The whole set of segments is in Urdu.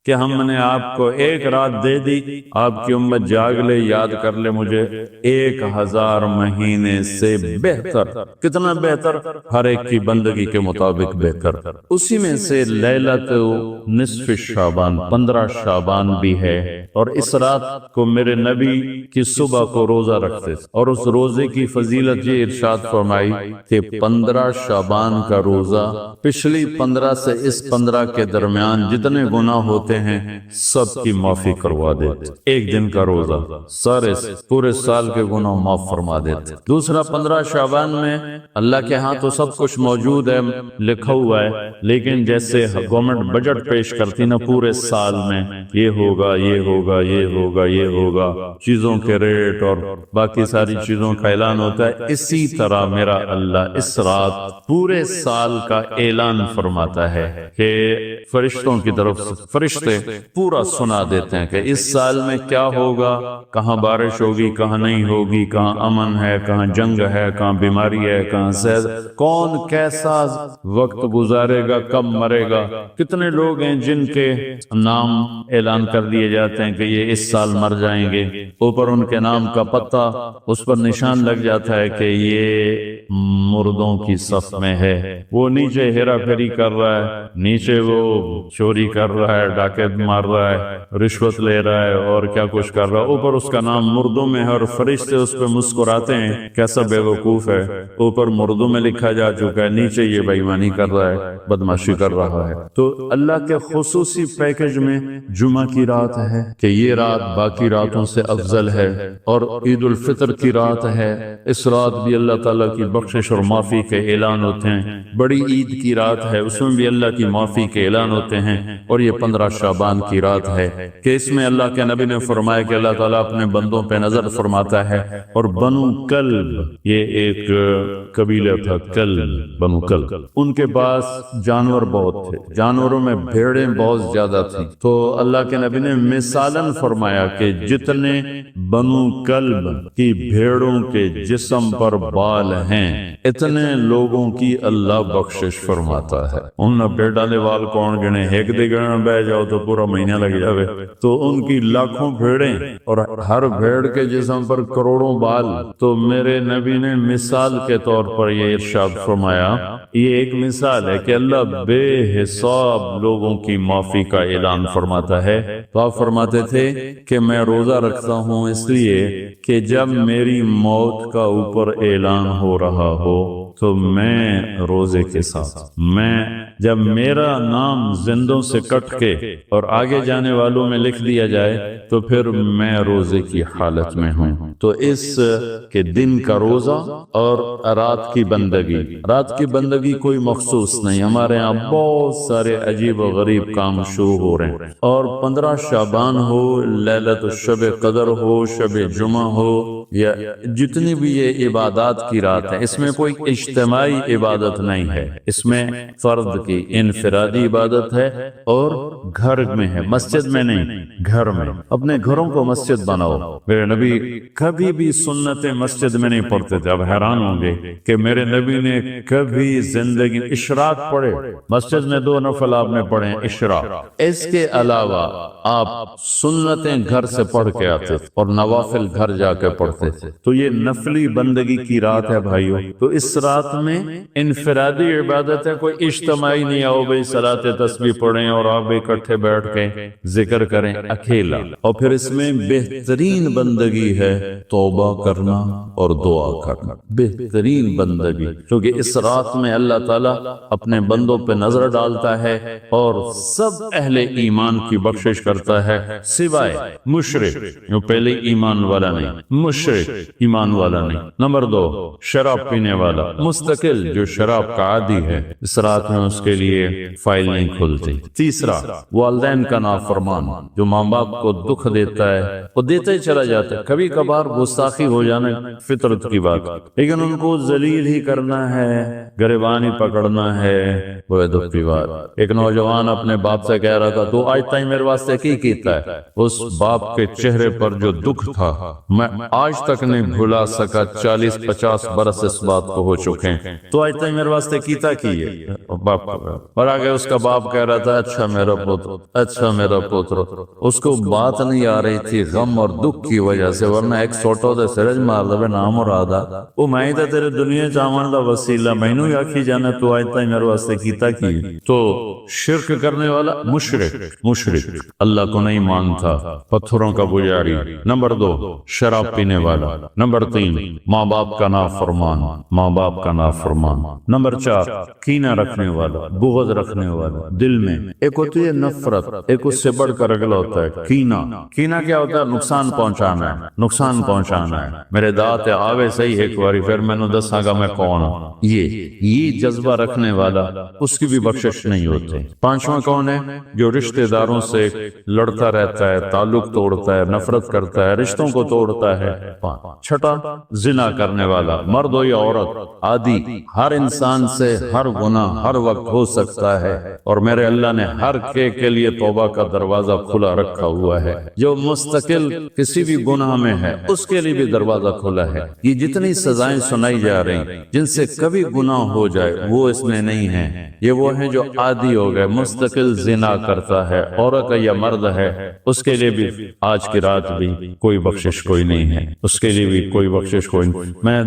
کہ ہم نے آپ کو ایک رات دے دی، آپ کی امت جاگ لے، یاد کر لے مجھے 1000 مہینے سے بہتر۔ کتنا بہتر؟ ہر ایک کی بندگی کے مطابق بہتر۔ اسی میں سے لیلۃ نصف شعبان 15 شعبان بھی ہے، اور اس رات کو میرے نبی کی صبح کو روزہ رکھتے تھے، اور اس روزے کی فضیلت یہ ارشاد فرمائی کہ 15 شعبان کا روزہ پچھلی 15 سے اس 15 کے درمیان جتنے گناہ ہوتے ہیں سب کی معافی کروا دیتے۔ ایک دن کا روزہ سارے پورے سال کے گناہ معاف فرما دیتے۔ دوسرا 15 شعبان میں اللہ کے ہاں تو سب کچھ موجود ہے، لکھا ہوا ہے، لیکن جیسے گورنمنٹ بجٹ پیش کرتی نا پورے سال میں، یہ ہوگا یہ ہوگا یہ ہوگا یہ ہوگا، چیزوں کے ریٹ اور باقی ساری چیزوں کا اعلان ہوتا ہے، اسی طرح میرا اللہ اس رات پورے سال کا اعلان فرماتا ہے کہ فرشتوں کی طرف سے فرشتے پورا سنا دیتے ہیں کہ اس سال میں کیا ہوگا، کہاں بارش ہوگی، کہاں نہیں ہوگی، کہاں امن ہے، کہاں جنگ ہے، کہاں بیماری ہے، کہاں صحت، کون کیسا وقت گزارے گا، کب مرے گا۔ کتنے لوگ ہیں جن کے نام اعلان کر دیے جاتے ہیں کہ یہ اس سال مر جائیں گے، اوپر ان کے نام کا پتہ اس پر نشان لگ جاتا ہے کہ یہ مردوں کی صف میں ہے۔ وہ نیچے ہیرا پھیری کر رہا ہے، نیچے وہ چوری کر رہا ہے، ڈاکیت مار رہا ہے، رشوت لے رہا ہے اور کیا کچھ کر رہا ہے، اوپر اس کا نام مردوں میں ہے، اور فرشتے اس پہ مسکراتے ہیں کیسا بے وقوف ہے، اوپر مردوں میں لکھا جا چکا ہے، نیچے یہ بے ایمانی کر رہا ہے، بدمعاشی کر رہا ہے۔ تو اللہ کے خصوصی پیکج میں جمعہ کی رات ہے کہ یہ رات باقی راتوں سے افضل ہے، اور عید الفطر کی رات ہے، اس رات بھی اللہ تعالیٰ کی بخشش اور معافی کے اعلان ہوتے ہیں۔ بڑی عید کی رات ہے، اس میں بھی اللہ کی معافی کے اعلان ہوتے ہیں، اور یہ 15 شعبان کی رات ہے کہ اس میں اللہ کے نبی نے فرمایا کہ اللہ تعالیٰ اپنے بندوں پہ نظر فرماتا ہے، اور بنو کلب، یہ ایک قبیلہ تھا، کلب، بنو کلب، ان کے پاس جانور بہت تھے، جانوروں میں بھیڑیں بہت زیادہ تھیں، تو اللہ کے نبی نے مثالاً فرمایا کہ جتنے بنو کلب کی بھیڑوں کے جسم پر بال ہیں اتنے لوگوں کی اللہ بخشش فرماتا ہے۔ ان بھیڑ والے بال کون گنے؟ ایک دے گنے بہ جاؤ تو پورا مہینہ لگ جاوے، تو ان کی لاکھوں بھیڑیں اور ہر بھیڑ کے جسم پر کروڑوں بال۔ تو میرے نبی نے مثال کے طور پر یہ ارشاد فرمایا، یہ ایک مثال ہے کہ اللہ بے حساب لوگوں کی معافی کا اعلان فرماتا ہے۔ تو آپ فرماتے تھے کہ میں روزہ رکھتا ہوں اس لیے کہ جب میری موت کا اوپر اعلان ہو رہا ہو تو میں روزے کے ساتھ، میں جب میرا نام زندوں سے کٹ کے اور آگے جانے والوں میں لکھ دیا جائے تو پھر میں روزے کی حالت میں ہوں۔ تو اس کے دن کا روزہ اور رات کی بندگی، رات کی بندگی کوئی مخصوص نہیں، ہمارے ہاں بہت سارے عجیب و غریب کام شروع ہو رہے ہیں، اور 15 شعبان ہو، لیلۃ الشب قدر ہو، شب جمعہ ہو، یا جتنی بھی یہ عبادات کی رات ہے، اس میں کوئی اجتماعی عبادت نہیں ہے، اس میں فرد کی انفرادی عبادت ہے، اور گھر میں ہے، مسجد میں نہیں، گھر میں۔ اپنے گھروں کو مسجد بناؤ۔ میرے نبی کبھی بھی سنتیں مسجد میں نہیں پڑھتے تھے۔ اب حیران ہوں گے کہ میرے نبی نے کبھی زندگی اشراق پڑھے، مسجد میں 2 نفل آپ نے پڑھے اشراق، اس کے علاوہ آپ سنتیں گھر سے پڑھ کے آتے تھے اور نوافل گھر جا کے پڑھتے تھے۔ تو یہ نفلی بندگی کی رات ہے بھائیو۔ تو اس رات میں انفرادی عبادت ہے، کوئی اجتماعی نہیں آؤ بھائی صلاۃ تسبیح پڑھیں اور آپ اکٹھے بیٹھ کے ذکر کریں، اکیلا۔ اور پھر اس میں بہترین بندگی ہے توبہ کرنا اور دعا کرنا، بہترین بندگی، کیونکہ اس رات میں اللہ تعالیٰ اپنے بندوں پہ نظر ڈالتا ہے اور سب اہل ایمان کی بخشش کرتا ہے سوائے مشرک، جو پہلے ایمان والا نہیں، مشرک ایمان والا نہیں۔ نمبر 2 شراب پینے والا مستقل جو شراب کا عادی ہے، اس رات میں اس کے لیے فائل نہیں کھلتی۔ تیسرا والدین کا نافرمان جو ماں باپ کو دکھ دیتا ہے، وہ دیتا ہی چلا جاتا ہے، کبھی کبھار گستاخی ہو جانا فطرت کی بات، لیکن ان کو ذلیل ہی کرنا ہے، گریبانی پکڑنا ہے وہ دکھی بات۔ ایک نوجوان اپنے باپ سے کہہ رہا تھا تو آج تک میرے واسطے کی کیتا ہے؟ اس باپ کے چہرے پر جو دکھ تھا میں آج تک نہیں بھلا سکا، 40-50 برس اس بات کو ہو چکے ہیں، تو آج تک میرے واسطے کیتا کی ہے باپ کا۔ اور آگے اس کا باپ کہہ رہا تھا اچھا میرا پوتر، اچھا میرا پوتر۔ اس کو بات نہیں آ رہی تھی غم اور دکھ کی وجہ سے، ورنہ ایک سوٹو دے سرج مار دے نام مرادا وہ میں تے تیرے دنیا چاون دا وسیلہ مینوں ہی آکھی جانا تو آج تک میرے واسطے کیتا کی۔ تو شرک کرنے والا مشرک اللہ کو نہیں مانتا، پتھروں کا پجاری۔ نمبر 2 شراب پینے والا۔ نمبر 3 ماں باپ کا نافرمان، ماں باپ کا نافرمان۔ نمبر 4 کینہ رکھنے والا، بغض رکھنے والا دل میں۔ ایک ہوتی ہے نفرت، ایک اس سے بڑھ کر اگلا ہوتا ہے کینہ۔ کینہ کیا ہوتا ہے؟ نقصان پہنچانا ہے، نقصان پہنچانا ہے۔ میرے دانت آوے صحیح ایک باری پھر میں نے دساں گا میں کون ہوں۔ یہ جذبہ رکھنے والا اس کی بھی بخشش نہیں ہوتی۔ 5واں کون ہے؟ جو رشتہ داروں سے لڑتا رہتا ہے، تعلق توڑتا ہے، نفرت کرتا ہے، رشتوں کو توڑتا ہے۔ 6 زنا کرنے والا، مرد ہو یا عورت، عادی۔ ہر انسان سے ہر گناہ ہر وقت ہو سکتا ہے، اور میرے اللہ نے ہر کے لیے توبہ کا دروازہ کھلا رکھا ہوا ہے۔ جو مستقل کسی بھی گناہ میں ہے اس کے لیے بھی دروازہ کھلا ہے۔ یہ جتنی سزائیں سنائی جا رہی جن سے کبھی گناہ ہو جائے وہ اس میں نہیں ہیں، یہ وہ ہیں جو عادی ہو گئے، مستقل زنا کرتا ہے، عورت یا مرد ہے، اس کے لیے بھی آج کی رات بھی کوئی بخشش کوئی نہیں ہے، اس کے لیے بھی کوئی بخشش کوئی نہیں۔ میں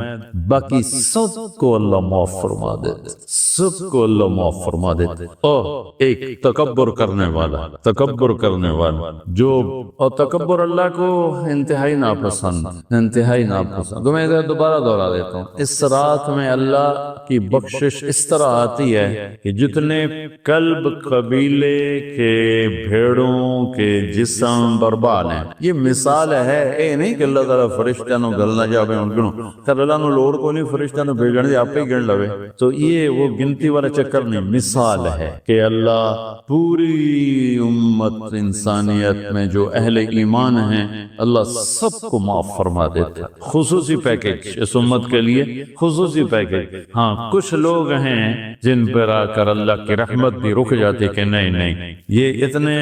باقی سب کو اللہ معاف فرما دیتے، سب کو اللہ معاف فرما دیتے۔ اور ایک تکبر کرنے والا، تکبر کرنے والا جو، اور تکبر اللہ کو انتہائی ناپسند، انتہائی ناپسند۔ تو میں دوبارہ دہرا دیتا ہوں، اس رات میں اللہ کی بخشش اس طرح آتی ہے کہ جتنے کلب قبیلے کے بھیڑوں کے جسم برباد ہیں، یہ مثال ہے، اے نہیں کہ اللہ تعالیٰ فرشتہ نو گلنا جاوے ان گنو کہ اللہ نو لوڑ کو نہیں فرشتہ نو بھیجنے دی آپ ہی گن لوے، تو یہ وہ گنتی والا چکر نہیں، مثال ہے کہ اللہ پوری امت انسانیت میں جو اہل ایمان ہیں اللہ سب کو معاف فرما دیتا ہے۔ خصوصی پیکیج اس امت کے لیے، خصوصی پیکیج۔ ہاں کچھ لوگ ہیں جن پر آ کر اللہ کی رحمت بھی رک جاتی کہ نہیں یہ اتنے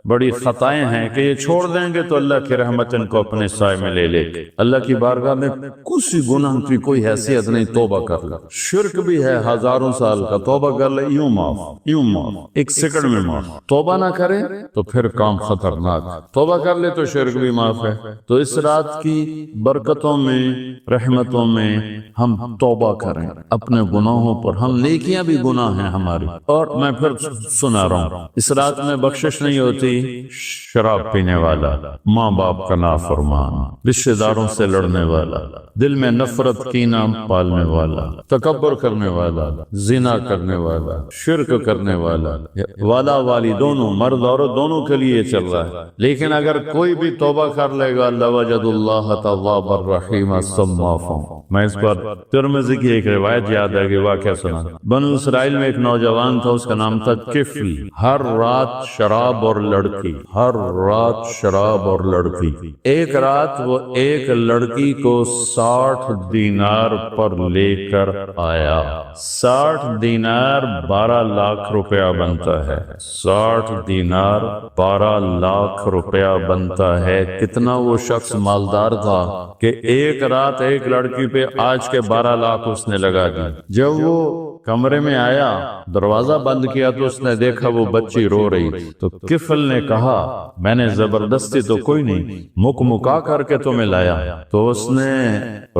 بڑی خطائیں ہیں کہ یہ چھوڑ دیں گے تو اللہ کی رحمت ان کو اپنے سائے میں لے لے۔ اللہ کی بارگاہ میں کسی گناہ کی کوئی حیثیت نہیں، توبہ کر لے۔ شرک بھی ہے ہزاروں سال کا، توبہ کر لے یوں معاف، یوں معاف، ایک سیکنڈ میں معاف۔ توبہ نہ کرے تو پھر کام خطرناک، توبہ کر لے تو شرک بھی معاف ہے۔ تو اس رات کی برکتوں میں، رحمتوں میں ہم توبہ کریں اپنے گناہوں پر، ہم نیکیاں بھی گناہ ہیں ہماری۔ اور میں پھر سنا رہا ہوں، اس رات میں بخشش نہیں ہوتی شراب پینے والا، ماں باپ کا نافرمان، رشتہ داروں سے لڑنے والا، دل میں نفرت کینہ پالنے والا، تکبر کرنے والا، زنا کرنے والا، شرک کرنے والا، والا والی دونوں، مرد عورت دونوں کے لیے چل رہا ہے۔ لیکن اگر کوئی بھی توبہ کر لے گا لوجد اللہ توابا الرحیم سمافا۔ میں اس پر ترمذی کی ایک روایت یاد ہے کہ واقعہ سنا، بنو اسرائیل میں ایک نوجوان تھا، اس کا نام تھا کفل۔ ہر رات شراب اور لڑکی، ہر رات شراب اور لڑکی۔ ایک رات وہ ایک لڑکی کو 60 دینار پر لے کر آیا۔ 60 دینار 12 لاکھ روپیہ بنتا ہے، 60 دینار 12 لاکھ روپیہ بنتا ہے۔ کتنا وہ شخص مالدار تھا کہ ایک رات ایک لڑکی پہ آج کے 12 لاکھ اس نے لگا دی۔ جب وہ کمرے میں آیا، دروازہ بند کیا تو اس نے دیکھا وہ بچی رو رہی، تو کفل نے کہا میں نے زبردستی تو کوئی نہیں، مکا کر کے تمہیں لایا۔ تو اس نے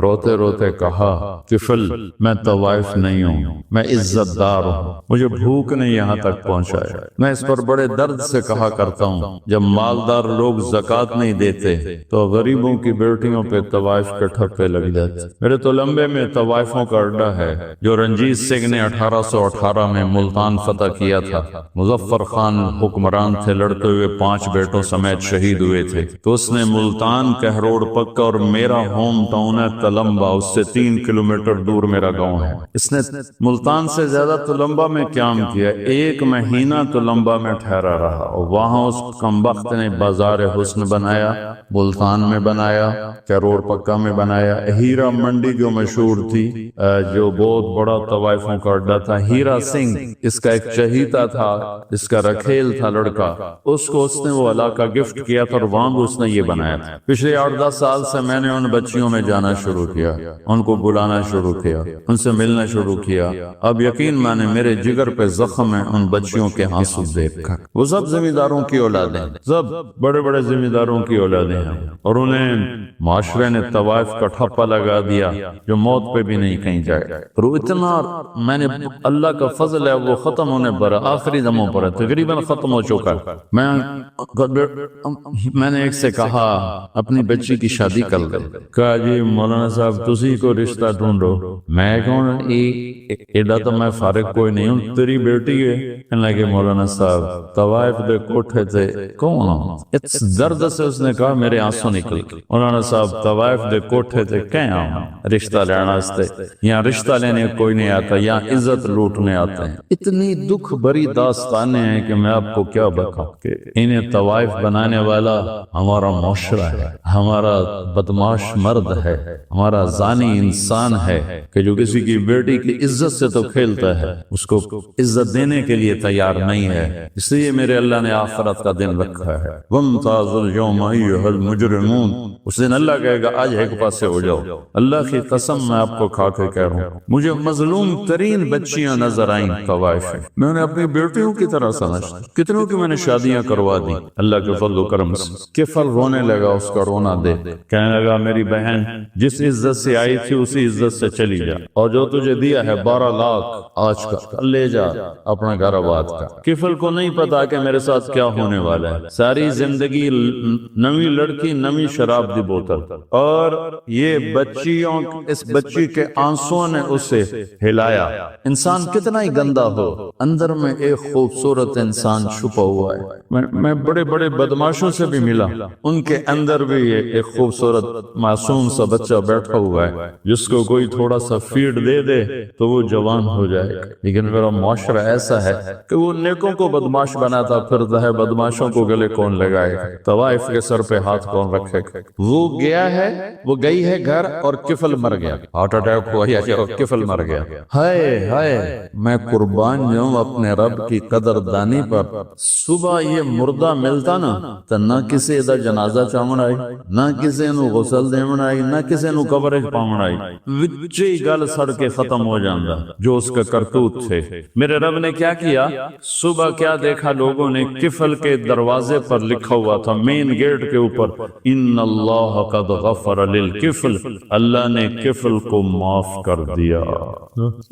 روتے روتے کہا کفل میں طوائف نہیں ہوں، میں عزت دار ہوں، مجھے بھوک نے یہاں تک پہنچایا۔ میں اس پر بڑے درد سے کہا کرتا ہوں، جب مالدار لوگ زکوٰۃ نہیں دیتے تو غریبوں کی بیٹیوں پہ طوائف کے ٹھپے لگ جاتے۔ میرے تو لمبے میں طوائفوں کا اڈا ہے، جو رنجیت سنگھ نے نے 1818 میں ملتان فتح کیا تھا. مظفر خان حکمران تھے، لڑتے ہوئے 5 بیٹوں سمیت شہید ہوئے تھے. تو اس نے ملتان کہروڑ پکا، اور میرا ہوم ٹاؤن ہے تلمبا، اس سے 3 کلومیٹر دور میرا گاؤں ہے. اس نے ملتان سے زیادہ تلمبا میں قیام کیا. 1 مہینہ تلمبا میں ٹھہرا رہا، اور وہاں اس کمبخت نے بازار حسن بنایا، ملتان میں بنایا، کہروڑ پکا میں بنایا. ہیرا منڈی جو مشہور تھی، جو بہت بڑا طوائفوں کا اڈا تھا. ہیرا سنگھ اس کا ایک چہیتا تھا، اس کا رکھیل تھا لڑکا، اس کو اس نے وہ علاقہ گفٹ کیا تھا، اور وہاں بھی اس نے یہ بنایا تھا. پچھلے 8-10 سال سے میں نے ان بچیوں میں جانا شروع کیا، ان کو بلانا شروع کیا، ان سے ملنا شروع کیا. اب یقین مانے میرے جگر پہ زخم ہے ان بچیوں کے آنسو دیکھ کر. وہ سب زمینداروں کی اولادیں، سب بڑے بڑے زمینداروں کی اولادیں ہیں، اور انہیں معاشرے نے طوائف کا ٹھپا لگا دیا جو موت پہ بھی نہیں کہیں جائے. اور وہ اتنا، میں نے اللہ کا فضل ہے وہ ختم ہونے پر آخری دموں پر تقریباً ختم ہو چکا. میں نے ایک سے کہا اپنی بچی کی شادی کر دے. کہا جی مولانا صاحب تسی کو رشتہ ڈھونڈو. میں کہوں ایڈا تو میں فارغ کوئی نہیں ہوں، تیری بیٹی ہے. کہنے لگے مولانا صاحب طوائف دے کوٹھے تھے کون؟ اس درد سے اس نے کہا میرے آنسو نکل گئے. مولانا صاحب طوائف دے کوٹھے تھے کہیں آؤں رشتہ لینا استے، یہاں رشتہ لینے کوئی نہیں آتا، یہاں عزت لوٹنے آتے ہیں. اتنی دکھ بری داستانیں ہیں کہ میں آپ کو کیا بتاؤں کہ انہیں طوائف بنانے والا ہمارا معاشرہ ہے، ہمارا بدماش مرد ہے، ہمارا زانی انسان ہے کہ جو کسی کی بیٹی کی عزت سے تو کھیلتا ہے، اس کو عزت دینے کے لیے تیار نہیں ہے. اس لیے میرے اللہ نے آخرت کا دن رکھا ہے. وَامْتَازُوا الْيَوْمَ أَيُّهَا الْمُجْرِمُونَ. اس دن اللہ کہے گا آج ایک پاسے ہو جاؤ. اللہ کی قسم میں آپ کو کھا کے کہہ رہا ہوں، مجھے مظلوم ترین بچیاں نظر آئیں طوائف میں. میں انہیں اپنی بیٹیوں کی طرح سمجھتا، کتنوں کی میں نے شادیاں کروا دی اللہ کے فضل و کرم سے. کفل رونے لگا، اس کا رونا دے، کہنے لگا میری بہن جس عزت سے آئی تھی اسی عزت سے چلی جا، اور جو تجھے دیا ہے 12 لاکھ آج کا لے جا اپنا گھر آباد کا. کفل کو نہیں پتا کہ میرے ساتھ کیا ہونے والا ہے. ساری زندگی نوی لڑکی نوی شراب دی بوتل، اور یہ بچیوں، اس بچی کے آنسوں نے اسے ہلایا. انسان کتنا ہی گندا ہو، اندر میں ایک خوبصورت انسان چھپا ہوا ہے. میں بڑے بڑے بدماشوں سے بھی ملا، ان کے اندر بھی ایک خوبصورت معصوم سا بچہ بیٹھا ہوا ہے جس کو کوئی تھوڑا سا فیڈ دے دے تو وہ جوان ہو جائے گا. لیکن میرا معاشرہ ایسا ہے کہ وہ نیکوں کو بدماش بناتا پھرتا ہے، بدماشوں کو گلے کون لگائے گا، طوائف کے سر پہ ہاتھ کون رکھے گا. وہ گیا ہے، وہ گئی ہے گھر، اور کفل مر گیا، ہارٹ اٹیک ہوا یا کفل مر گیا. ہائے ہائے میں قربان جاؤں اپنے رب کی قدردانی پر. صبح یہ مردہ ملتا نا تو نہ کسی دا جنازہ چاون آئی، نہ کسی نو غسل دیون آئی، نہ کسی نو قبر پاون آئی، وچے گل سڑ کے ختم ہو جاندا جو اس کا کرتوت تھے. میرے رب نے کیا کیا، صبح کیا دیکھا لوگوں نے، کفل کے دروازے پر لکھا ہوا تھا مین گیٹ کے اوپر ان اللہ قد غفر للکفل، اللہ نے کفل کو معاف کر دیا.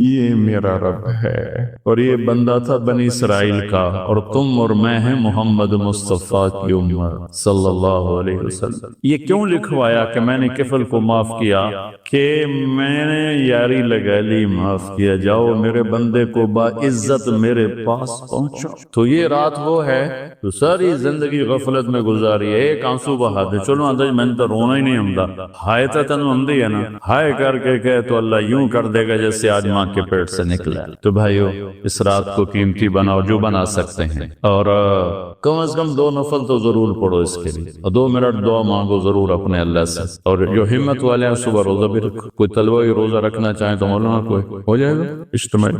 یہ میرا رب ہے، اور یہ بندہ تھا بنی اسرائیل کا، اور تم اور میں ہیں محمد مصطفیٰ کی امت صلی اللہ علیہ وسلم. یہ کیوں لکھوایا کہ میں نے کفل کو معاف کیا؟ کہ میں نے یاری لگا لی، معاف کیا جاؤ میرے بندے کو باعزت میرے پاس پہنچو. تو یہ رات وہ ہے تو ساری زندگی غفلت میں گزاری ہے، ایک آنسو بہا دے چلو اندر میں نے تو رونا ہی نہیں ہمدا، ہائے تا تنو ہمدی ہے نا، ہائے کر کے کہے تو اللہ یوں کر دے گا جیسے آج ماں کے پیٹ سے نکلا. تو بھائیو اس رات کو قیمتی بناؤ جو بنا سکتے ہیں، اور کم از کم 2 نفل تو ضرور پڑھو اس کے لیے، اور 2 منٹ دعا مانگو ضرور اپنے اللہ سے. اور جو ہمت والے ہیں صبح روزہ بھی رکھو، کوئی طلبہ روزہ رکھنا چاہیں تو مولانا کوئی ہو جائے گا اجتماعی.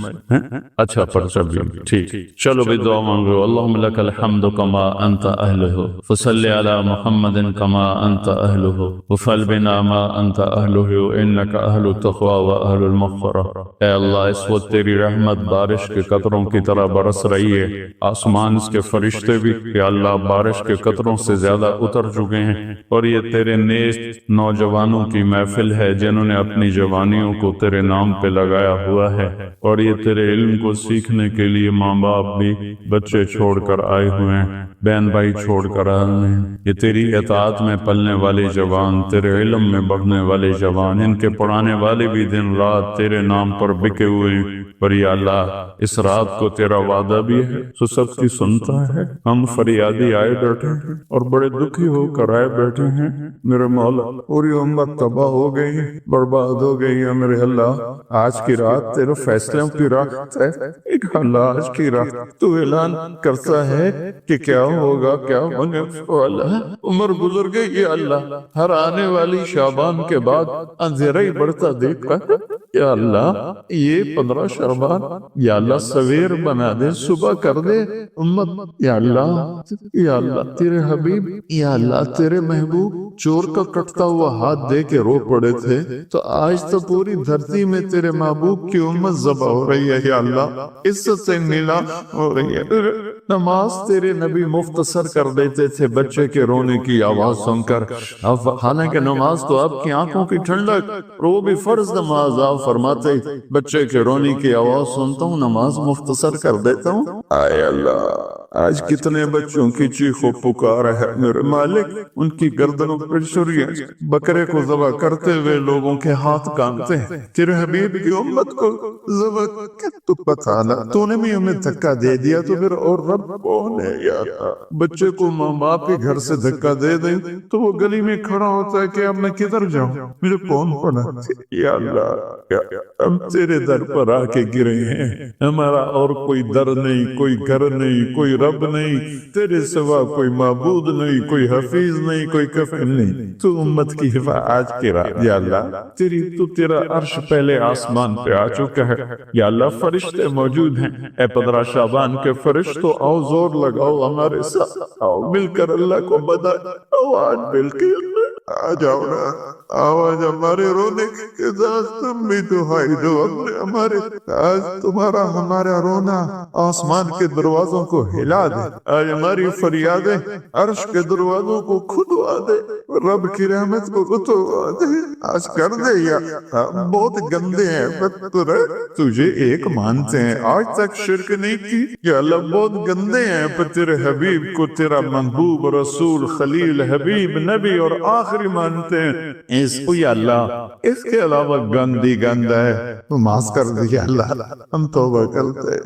اچھا پرچہ بھی ٹھیک، چلو بھی دعا مانگو. اللہم لک الحمد کما انت اہلہ فصلی علی محمد کما انت اہلہ وفعل بنا ما انت اہلہ انک اہل التقوی و اہل المغفرہ. اے اللہ اس وقت تیری رحمت بارش کے قطروں کی طرح برس رہی ہے، آسمان اس کے فرشتے بھی یا اللہ بارش کے قطروں سے زیادہ اتر چکے ہیں، اور یہ تیرے نیک نوجوانوں کی محفل ہے جنہوں نے اپنی جوانیوں کو تیرے نام پہ لگایا ہوا ہے، اور یہ تیرے علم کو سیکھنے کے لیے ماں باپ بھی بچے چھوڑ کر آئے ہوئے ہیں، بہن بھائی چھوڑ کر آئے ہوئے ہیں. یہ تیری اطاعت میں پلنے والے جوان، تیرے علم میں بڑھنے والے جوان، ان کے پڑھانے والے بھی دن رات تیرے نام پر بکے ہوئے ہیں، پر یا اللہ اس رات کو تیرا وعدہ بھی ہے تو سب کی سنتا ہے. ہم فریادی آئے بیٹھے ہیں اور بڑے دکھی ہو کر آئے بیٹھے ہیں میرے مولا. پوری امت تباہ ہو گئی، برباد ہو گئی ہے میرے اللہ. آج کی رات تیرے فیصلوں کی رات ہے. ایک اللہ آج کی رات تو اعلان کرتا ہے کہ کیا ہوگا کیا ہونے. اللہ عمر گزر گئی یا اللہ، ہر آنے والی شعبان کے بعد اندھیرا ہی بڑھتا دیکھا. یا اللہ یہ 15 شعبان یا اللہ سویر بنا دے، صبح کر دے امت. یا اللہ تیرے حبیب، یا اللہ تیرے محبوب چور کا کٹتا ہوا ہاتھ دے کے رو پڑے تھے تو آج تو پوری دھرتی میں تیرے محبوب کی امت ذبح ہو رہی ہے. یا اللہ عزت سے نیلام ہو رہی ہے. نماز تیرے نبی مختصر کر دیتے تھے بچے کے رونے کی آواز سن کر. اب حالانکہ نماز تو آپ کی آنکھوں کی ٹھنڈک، وہ بھی فرض نماز، آپ فرماتے بچے کے رونے کی آواز سنتا ہوں نماز مختصر کر دیتا ہوں. آئے اللہ آج کتنے بچوں کی چیخ و پکار ہے میرے مالک. ان کی گردنوں پر چھریاں، بکرے کو ذبح کرتے ہوئے لوگوں کے ہاتھ کانپتے ہیں. تیرے حبیب کی امت کو ذبح تو پتہ نہ تو نے بھی ہمیں دھکا دے دیا تو پھر اور رب کون ہے. یا بچے کو ماں باپ کے گھر سے دھکا دے دیں تو وہ گلی میں کھڑا ہوتا ہے کہ اب میں کدھر جاؤں، مجھے کون پڑا. یا اللہ ہم تیرے در پر آ کے گرے ہیں. ہمارا اور کوئی در نہیں، کوئی گھر نہیں، کوئی رب نہیں، تیرے سوا کوئی معبود نہیں، کوئی حفیظ نہیں، کوئی کفیل نہیں. تو امت کی حفاظت آج کی رات یا اللہ تیرا عرش پہلے آسمان پہ آ چکا ہے. یا اللہ فرشتے موجود ہیں. اے 15 شعبان کے فرشتوں آؤ زور لگاؤ ہمارے ساتھ، آؤ مل کر اللہ کو بداؤ. آج مل کے آ جاؤ نا، آواز ہمارے رونے کے ساتھ تم بھی دہائی دو. ہمارے آج تمہارا ہمارا رونا آسمان کے دروازوں کو ہلا دے. آج ہماری فریادیں عرش کے دروازوں کو کھلوا دے، رب کی رحمت کو اتروا دے. آج کر دے. یا بہت گندے ہیں تجھے ایک مانتے ہیں، آج تک شرک نہیں کی. یا اللہ بہت گندے ہیں پر تیرے حبیب کو تیرا محبوب رسول خلیل حبیب نبی اور آخری مانتے ہیں. اس کو یا اللہ اس کے علاوہ گندی گند ہے تو معاف کر دے. یا اللہ ہم توبہ کرتے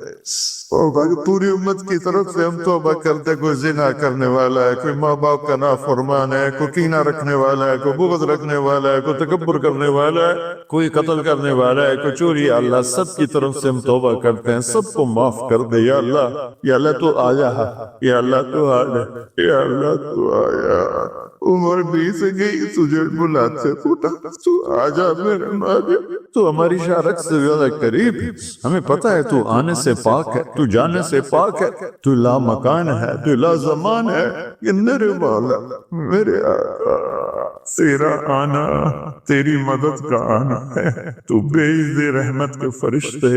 پوری امت کی طرف سے، ہم توبہ کرتے. کوئی زنا کرنے والا ہے، کوئی ماں باپ کا نافرمان ہے، کوئی کینہ رکھنے والا ہے، کوئی بغض رکھنے والا ہے، کوئی تکبر کرنے والا ہے، کوئی قتل کرنے والا ہے، کوئی چوری. یا اللہ سب کی طرف سے ہم توبہ کرتے ہیں، سب کو معاف کر دے. یا اللہ تو آیا، یا اللہ تو آیا، یا اللہ تو آیا. عمر بیت گئی تجھے بلاتے تو آجا میرے مالک. تو ہماری شارک سے زیادہ قریب ہے. ہمیں پتہ ہے تو آنے سے پاک ہے، تو جانے سے پاک ہے، تو لا مکان ہے، تو لا زمان ہے. کہ میرے مولا میرے آقا تیرا آنا تیری مدد کا آنا ہے. تو بھیج دے رحمت کے فرشتے،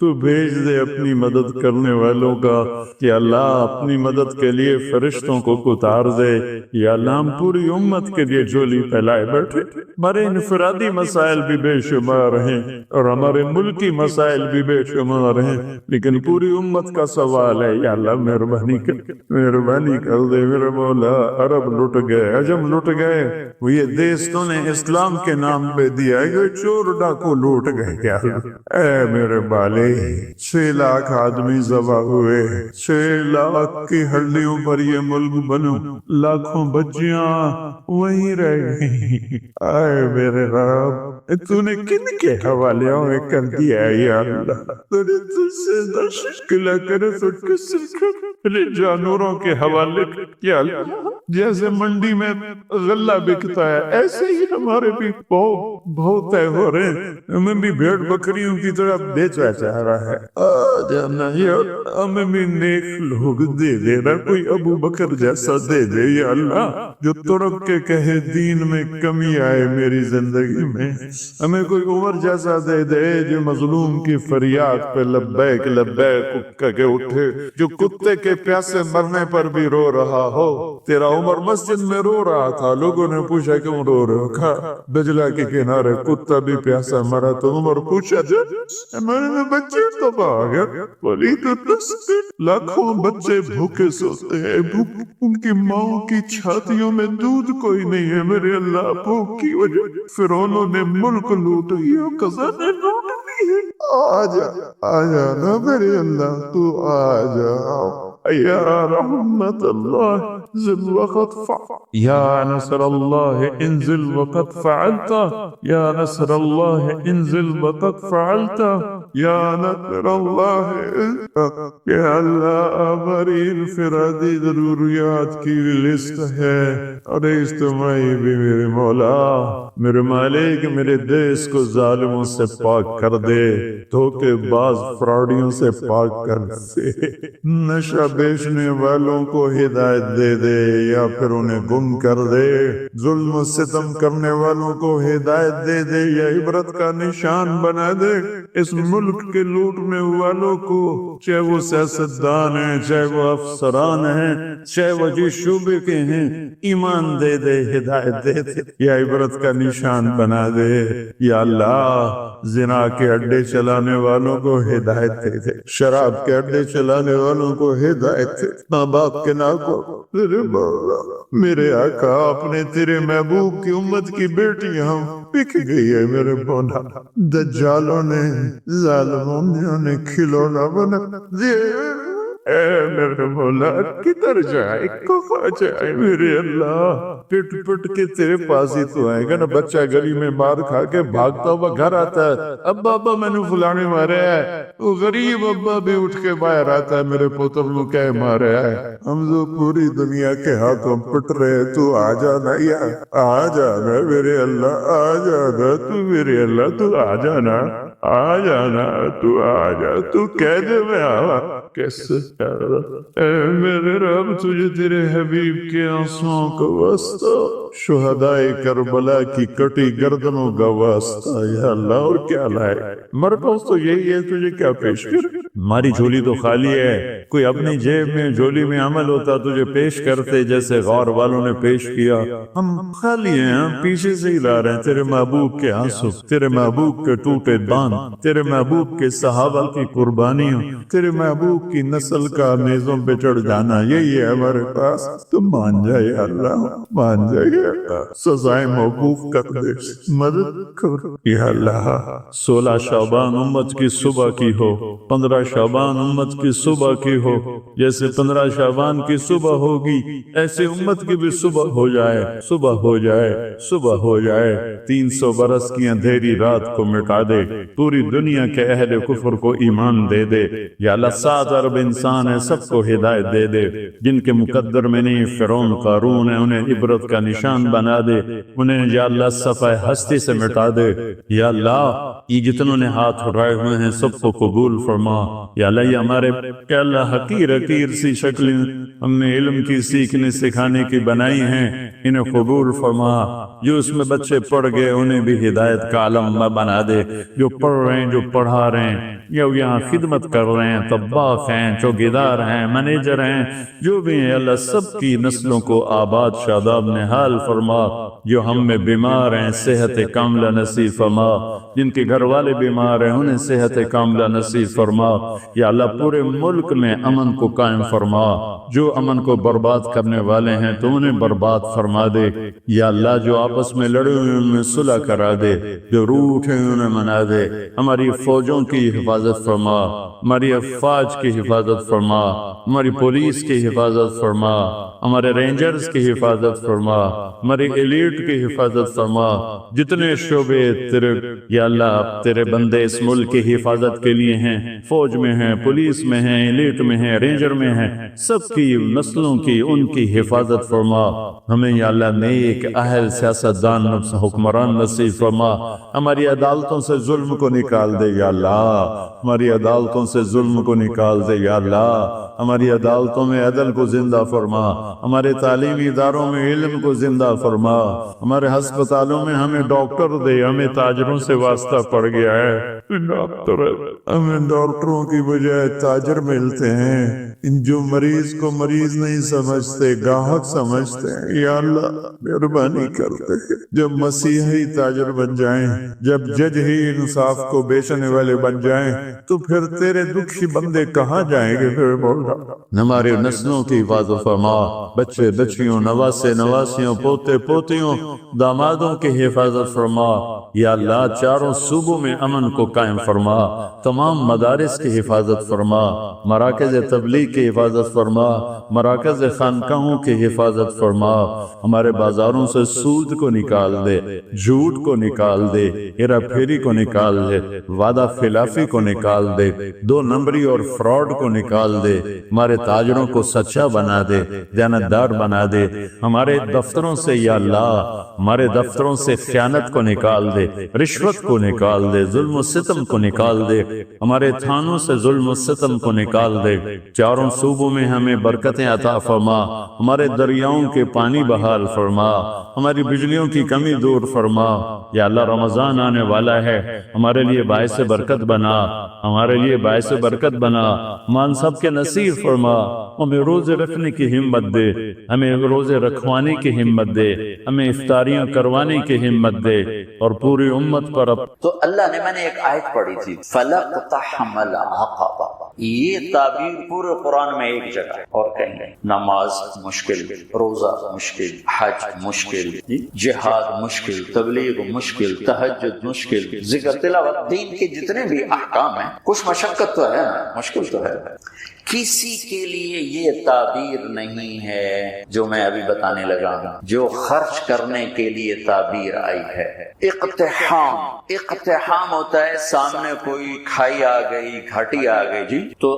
تو بھیج دے اپنی مدد کرنے والوں کا. کہ اللہ اپنی مدد کے لیے فرشتوں کو اتار دے. یا اللہ ہم پوری امت کے لیے جھولی پھیلائے بیٹھے. ہمارے انفرادی مسائل بھی بے شمار ہیں اور ہمارے ملکی مسائل بھی بے شمار ہیں، لیکن پوری امت کا سوال ہے. یا اللہ مہربانی کر دے میرے مولا. عرب لٹ گئے، عجم لٹ گئے، وہ یہ دیس تو نے اسلام کے نام پہ دیا ہے، یہ چور ڈاکو لوٹ گئے. کیا اے میرے بالے 6 لاکھ آدمی ذبح ہوئے، 6 لاکھ کی ہڈیوں پر یہ ملک بنو، لاکھوں بچیاں وہیں رہ گئی. آئے میرے رب تو نے کن کے حوالے میں کر دیا ہے. یا اللہ تو نے تجھ سے مشکلہ کرے تو کس سے جانوروں کے حوالے کیا. جیسے منڈی میں غلہ بکتا ہے ایسے ہی ہمارے بھی بہت طے ہو رہے ہیں. ہمیں بھی بھیڑ بکریوں کی طرح بیچا جا رہا ہے. ہمیں بھی نیک لوگ دے دینا، کوئی ابو بکر جیسا دے دے. یا اللہ جو ترک کے کہے دین میں کمی آئے میری زندگی میں، ہمیں کوئی عمر جیسا دے دے جو مظلوم کی فریاد پہ لبیک لبیک کہہ کے اٹھے، جو کتے کے پیاسے مرنے پر بھی رو رہا ہو. تیرا عمر مسجد میں رو رہا تھا، لوگوں نے پوچھا کیوں رو رہے ہو؟ کہا دجلہ کے کنارے کتا بھی پیاسا مرا تو عمر پوچھا ہمارے بچے تباہ آ گیا. لاکھوں بچے بھوکے سوتے ہیں، ان کی ماں کی چھاتیوں میں دودھ کوئی نہیں ہے میرے اللہ. بھوک کی وجہ فرعونوں نے ملک لوٹ لیا، خزانے لوٹ لیے. آجا آجا نا میرے اللہ تو آجا یا رحمت اللہ انزل وقد فعلت یا نصر اللہ انزل وقد فعلت یا نصر اللہ انزل وقد فعلت یا نصر اللہ یا اللہ ہماری انفرادی ضروریات کی لسٹ ہے اور اجتماعی بھی میرے مولا میرے مالک میرے دیش کو ظالموں سے پاک کر دے دھوکے باز فراڈیوں سے پاک کر دے نشہ بیچنے والوں کو ہدایت دے دے یا پھر انہیں گم کر دے ظلم و ستم کرنے والوں کو ہدایت دے دے یا عبرت کا نشان بنا دے اس ملک کے لوٹنے والوں کو چاہے وہ سیاستدان ہیں چاہے وہ افسران ہیں چاہے وہ جس شعبے کے ہیں ایمان دے دے ہدایت دے دے یا عبرت کا نشان بنا دے یا اللہ زنا کے اڈے چلانے والوں کو ہدایت دے دے شراب کے اڈے چلانے والوں کو ہدایت دے ماں باپ کے ناکو میرے مولا میرے آقا اپنے تیرے محبوب کی امت کی بیٹیاں بک گئی ہے میرے مولا دجالوں نے ظالموں نے انہیں کھلونا بنا دیا اے میرے مولا کدھر جائے کہاں جائے میرے اللہ پٹ پٹ کے تیرے پاس ہی تو آئے گا نا بچہ گلی میں مار کھا کے بھاگتا ہوا گھر آتا ہے ابا ابا میں نے فلانے مارے ہے وہ غریب ابا بھی اٹھ کے باہر آتا ہے میرے پوتر نو کہہ مارے ہے ہم تو پوری دنیا کے ہاتھوں پٹ رہے تو آ جانا یا آ جانا میرے اللہ آ جانا تو میرے اللہ تو آ جانا آ جانا تو آ جا تو کہہ دے میں آوا کیسے اے میرے رب تجھے تیرے حبیب کے آنسوؤں کا واسطہ شہدائے کربلا کی کٹی گردنوں کا واسطہ یا اللہ اور کیا لائے ہمارے پاس تو یہی ہے تجھے کیا پیش کر ہماری جھولی تو خالی ہے کوئی اپنی جیب میں جھولی میں عمل ہوتا تجھے پیش کرتے جیسے غور والوں نے پیش کیا ہم خالی ہیں ہم پیچھے سے ہی لا رہے ہیں تیرے محبوب کے آنسو تیرے محبوب کے ٹوٹے باندھ تیرے محبوب کے صحابہ کی قربانیوں تیرے محبوب کی نسل کا نیزوں پہ چڑھ جانا یہی ہے ہمارے پاس تو مان جائے اللہ مان جائے سزائیں موقوف کر دے مدد کر یا اللہ 16 شعبان امت کی صبح کی ہو 15 شعبان امت کی صبح کی ہو جیسے 15 شعبان کی صبح ہوگی ایسے امت کی بھی صبح ہو جائے صبح ہو جائے صبح ہو جائے 300 برس کی اندھیری رات کو مٹا دے پوری دنیا کے اہل کفر کو ایمان دے دے یا اللہ 7 ارب انسان ہے سب کو ہدایت دے دے جن کے مقدر میں نہیں فرعون قارون ہے انہیں عبرت کا نشان بنا دے انہیں یا اللہ صفحہ ہستی سے مٹا دے یا اللہ یہ جتنوں نے ہاتھ اٹھائے ہوئے ہیں سب کو قبول فرما یا اللہ یہ ہمارے کہ اللہ حقیر سی شکلیں ہم نے علم کی سیکھنے سکھانے کی بنائی ہیں انہیں قبول فرما جو اس میں بچے پڑھ گئے انہیں بھی ہدایت کا علم بنا دے جو پڑھ رہے ہیں جو پڑھا رہے ہیں یا یہاں خدمت کر رہے ہیں طباخ ہیں چوکیدار ہیں مینیجر ہیں جو بھی ہیں اللہ سب کی نسلوں کو آباد شاداب نحال فرما جو ہم میں بیمار ہیں صحت کاملہ نصیب فرما جن کے گھر والے بیمار ہیں انہیں صحت کاملہ نصیب فرما یا اللہ پورے ملک میں امن کو قائم فرما جو امن کو برباد کرنے والے ہیں تو انہیں برباد فرما دے یا اللہ جو آپس میں لڑے ہوئے ان میں صلح کرا دے جو روٹھ ہیں انہیں منا دے ہماری فوجوں کی حفاظت فرما ہماری افواج کی حفاظت فرما ہماری پولیس کی حفاظت فرما ہمارے رینجرز کی حفاظت فرما ہماری ایلیٹ کی حفاظت فرما جتنے شعبے تیرے یا اللہ تیرے بندے اس ملک کی حفاظت کے لیے ہیں فوج میں ہیں پولیس میں ہیں ایلیٹ میں ہیں رینجر میں ہیں سب کی نسلوں کی ان کی حفاظت فرما ہمیں یا اللہ نیک اہل سیاستدان حکمران نصیب فرما ہماری عدالتوں سے ظلم کو نکال دے یا اللہ ہماری عدالتوں سے ظلم کو نکال دے یا اللہ ہماری عدالتوں میں عدل کو زندہ فرما ہمارے تعلیمی اداروں میں علم کو زندہ فرما ہمارے ہسپتالوں میں ہمیں ڈاکٹر دے ہمیں تاجروں سے واسطہ پڑ گیا ہے ڈاکٹر ہمیں ڈاکٹروں کی بجائے تاجر ملتے ہیں جو مریض کو مریض نہیں سمجھتے گاہک سمجھتے ہیں یا اللہ مہربانی کرتے جب مسیحی تاجر بن جائیں جب جج ہی انصاف کو بیچنے والے بن جائیں تو پھر تیرے دکھی بندے کہاں جائیں گے پھر ہماری نسلوں کی حفاظت فرما، بچے بچیوں، نواسے نواسیوں، پوتے پوتیوں، دامادوں کی حفاظت فرما۔ یا اللہ چاروں صوبوں میں امن کو قائم فرما، تمام مدارس کی حفاظت فرما، مراکز تبلیغ کی حفاظت فرما، مراکز خانقاہوں کی حفاظت فرما، ہمارے بازاروں سے سود کو نکال دے، جھوٹ کو نکال دے، ہیرا پھیری کو نکال دے، وعدہ خلافی کو نکال دے، دو نمبری اور فراڈ کو نکال دے، ہمارے تاجروں کو سچا بنا دے، دیانتدار بنا دے، ہمارے دفتروں سے یا اللہ ہمارے دفتروں سے خیانت کو نکال دے، رشوت کو نکال دے، ظلم و ستم کو نکال دے، ہمارے تھانوں سے ظلم و ستم کو نکال دے، چاروں صوبوں میں ہمیں برکتیں عطا فرما، ہمارے دریاؤں کے پانی بحال فرما، ہماری بجلیوں کی کمی دور فرما۔ یا اللہ رمضان آنے والا ہے، ہمارے لیے باعث برکت بنا، ہمارے لیے باعث برکت بنا، مان سب کے نصیب فرما، ہمیں روزے رکھنے کی ہمت دے، ہمیں روزے رکھوانے کی ہمت دے، ہمیں افطاریاں کروانے کی ہمت دے، اور پوری امت پر تو اللہ نے، میں نے ایک آیت پڑھی تھی فَلَقْتَحَمَ الْعَقَبَةَ، یہ تعبیر پورے قرآن میں ایک جگہ اور کہیں گے۔ نماز مشکل، روزہ مشکل، حج مشکل، جہاد مشکل، تبلیغ مشکل، تہجد مشکل، ذکر تلاوت، دین کے جتنے بھی احکام ہیں کچھ مشقت تو ہے نا، مشکل تو ہے۔ کسی کے لیے یہ تعبیر نہیں ہے جو میں ابھی بتانے لگا ہوں، جو خرچ کرنے کے لیے تعبیر آئی ہے۔ اقتحام، اقتحام ہوتا ہے سامنے کوئی کھائی آ گئی، گھاٹی آ گئی جی، تو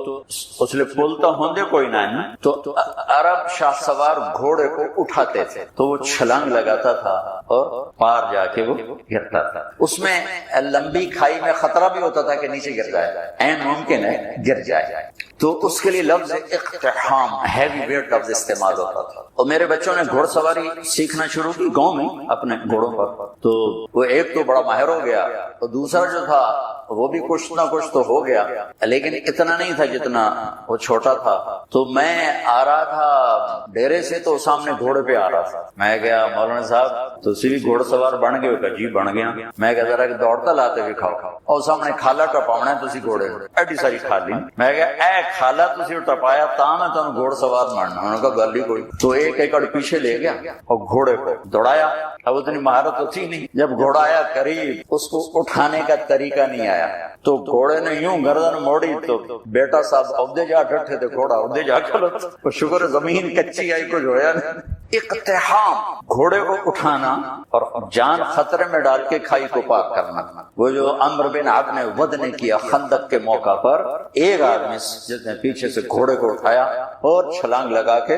اس لیے پولتا ہوندے کوئی نہ ہے، تو عرب شاہ سوار گھوڑے کو اٹھاتے تھے تو وہ چھلانگ لگاتا تھا اور پار جا کے وہ گرتا تھا۔ اس میں لمبی کھائی میں خطرہ بھی ہوتا تھا کہ نیچے گر جائے، عین ممکن ہے گر جائے، تو اس کے لیے لفظ اقتحام، ہیوی ویٹ لفظ استعمال ہوتا تھا۔ اور میرے بچوں نے گھوڑ سواری سیکھنا شروع کی گاؤں میں اپنے گھوڑوں پر، تو وہ ایک تو بڑا ماہر ہو گیا، اور دوسرا جو تھا وہ بھی کچھ نہ کچھ تو ہو گیا، لیکن اتنا نہیں تھا جتنا وہ چھوٹا تھا۔ تو میں آ رہا تھا ڈیرے سے تو سامنے گھوڑے پہ آ رہا تھا، میں گیا مولانا صاحب تو بھی گھوڑ سوار بن گئے؟ کہ جی بن گیا۔ میں کہا ذرا کہ دوڑتا لاتے بھی کھاؤ، اور سامنے کھالا ٹپاؤنا ہے تسی گھوڑے، ایڈی ساری کھالی۔ میں کہا اے کھالا تسی ٹپایا تا میں تمہیں گھوڑ سوار ماننا۔ انہوں نے کہا گل ہی کوئی۔ تو ایک ایکڑ پیچھے لے گیا اور گھوڑے کو دوڑایا۔ اب اتنی مہارت تو تھی نہیں، جب گھوڑا آیا قریب اس کو اٹھانے کا طریقہ نہیں آیا، تو گھوڑے نے یوں گردن موڑی تو بیٹا صاحب عہدے جا ڈٹھے تھے، گھوڑا عہدے جا کھڑا، شکر زمین کچی آئی کچھ ہویا نہیں۔ اقتحام، گھوڑے کو اٹھانا اور جان خطرے میں ڈال کے کھائی کو پاک کرنا۔ وہ جو عمرو بن عبد نے ود نے کیا خندق کے موقع پر، ایک آدمی جس نے پیچھے سے گھوڑے کو اٹھایا اور چھلانگ لگا کے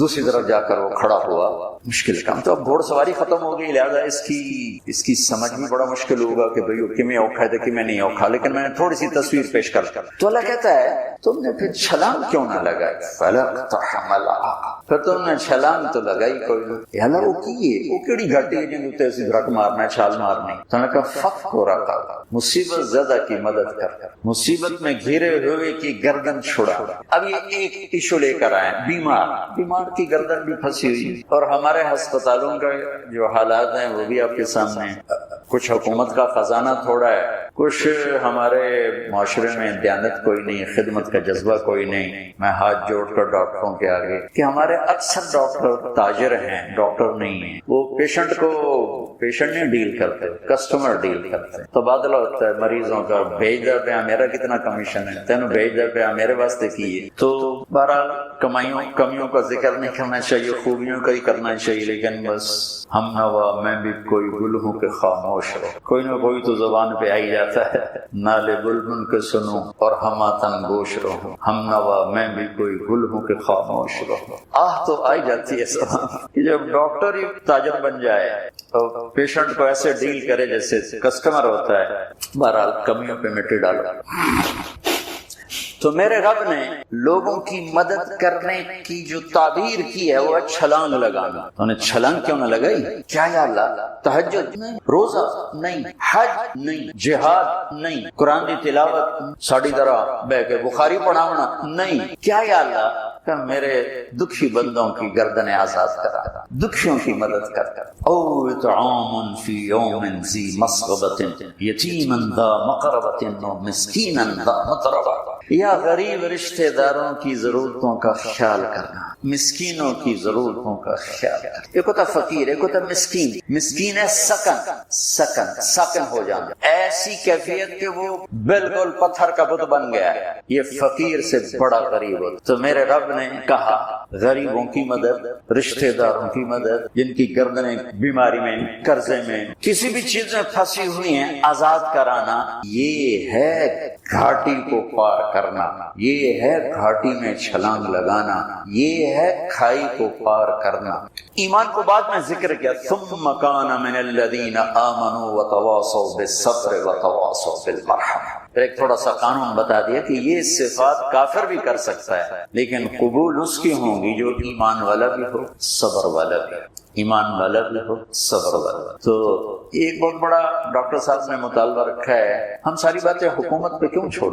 دوسری طرف جا کر وہ کھڑا ہوا۔ مشکل کام تو اب گھوڑ سواری ختم ہو گئی، لہٰذا اس کی سمجھ بھی بڑا مشکل ہوگا کہ بھئی کمیں اوکھا ہے تو کمیں نہیں اوکھا، لیکن میں نے تھوڑی سی تصویر پیش کر تو اللہ کہتا ہے تم نے پھر چھلانگ کیوں نہ لگائی؟ فَلَقْتَحَمَ الْعَقَبَةَ، پھر تم نے چھلانگ تو لگائی کوئی نہیں۔ اللہ وہ کیے وہ کیڑی گھاٹی ہے جن اتنے اسی دھڑک مارنا ہے، چھال مارنی۔ تو نے کہا فَقْ کو رکھا، مصیبت زدہ کی مدد کر، مصیبت میں گھیرے ہوئے کی گردن چھڑا۔ اب یہ ایک ایشو لے کر آئے، بیمار کی گردن بھی پھنسی ہوئی، اور ہمارے ہسپتالوں کا جو حالات ہیں وہ بھی آپ کے سامنے ہیں۔ کچھ حکومت کا خزانہ تھوڑا ہے، کچھ ہمارے معاشرے میں دیانت کوئی نہیں، خدمت کا جذبہ کوئی نہیں۔ میں ہاتھ جوڑ کر ڈاکٹروں کے آگے کہ ہمارے اکثر ڈاکٹر تاجر ہیں، ڈاکٹر نہیں ہیں۔ وہ پیشنٹ نہیں ڈیل کرتے، کسٹمر ڈیل کرتے۔ تبادلہ ہوتا ہے مریضوں کا، بھیج دے پہ میرا کتنا کمیشن ہے، تینوں بھیج دے پہ میرے واسطے کیے۔ تو بہرحال کمیوں کا ذکر نہیں کرنا چاہیے، خوبیوں کا ہی کرنا چاہیے، لیکن بس ہم نوا میں بھی کوئی گل ہوں کہ خاموش رہو، کوئی نہ کوئی تو زبان پہ آئی جاتا ہے۔ نالے بلبل کے سنو اور ہماتن گوش رہو، ہم نوا میں بھی کوئی گل ہوں کہ خاموش رہو۔ آہ تو آئی جاتی ہے زبان کہ جب ڈاکٹر ہی تاجر بن جائے تو پیشنٹ کو ایسے ڈیل کرے جیسے کسٹمر ہوتا ہے۔ بہرحال کمیوں پہ مٹی ڈالو۔ تو میرے رب نے لوگوں کی مدد کرنے کی جو تعبیر کی ہے وہ چھلانگ لگانا۔ تو نے چھلانگ کیوں نہ لگائی؟ کیا یا اللہ؟ تہجد نہیں، روزہ نہیں، حج نہیں، جہاد نہیں، قرآن کی تلاوت ساڑی طرح بہ کے بخاری پڑھاونا نہیں، کیا یا اللہ کہ میرے دکھی بندوں کی گردنیں آزاد کرا، دکھیوں کی مدد کر او اطعام فی یوم ذی مسغبۃ یتیما ذا مقربۃ و مسکینا ذا متربہ۔ یا غریب رشتہ داروں کی ضرورتوں کا خیال کرنا، مسکینوں کی ضرورتوں کا خیال کرنا. ایک ہوتا فقیر، ایک ہوتا مسکین. مسکین ہے سکن ہو جانا، ایسی کیفیت کہ وہ بالکل پتھر کا بت بن گیا ہے. یہ فقیر سے بڑا غریب ہوتا. تو میرے رب نے کہا غریبوں کی مدد، رشتہ داروں کی مدد، جن کی گردنیں بیماری میں، قرضے میں، کسی بھی چیز میں پھنسی ہوئی ہیں، آزاد کرانا. یہ ہے گھاٹی کو پار کرنا، یہ ہے گھاٹی میں چھلانگ لگانا، یہ ہے کھائی کو پار کرنا. ایمان کو بعد میں ذکر کیا، ثم کان من الذین آمنوا وتواصوا بالصبر وتواصوا بالمرحمہ. پھر ایک تھوڑا سا قانون بتا دیا کہ یہ صفات کافر بھی کر سکتا ہے، لیکن قبول اس کی ہوں گی جو ایمان والا بھی ہو، صبر والا بھی ہو، ایمان والا بھی ہو، صبر والا. تو ایک بہت بڑا ڈاکٹر صاحب نے مطالبہ رکھا ہے، ہم ساری باتیں حکومت پہ کیوں چھوڑ.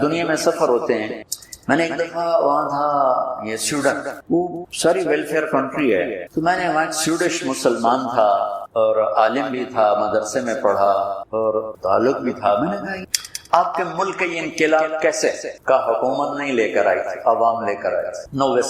دنیا میں سفر ہوتے ہیں. میں نے ایک دفعہ وہاں تھا یہ سویڈن، وہ ساری ویلفیئر کنٹری ہے. تو میں نے وہاں سویڈش مسلمان تھا اور عالم بھی تھا، مدرسے میں پڑھا اور تعلق بھی تھا. میں نے کہا آپ کے ملک کا یہ انقلاب کیسے کا حکومت نہیں لے کر آئی تھی، عوام لے کر آئی تھی. 90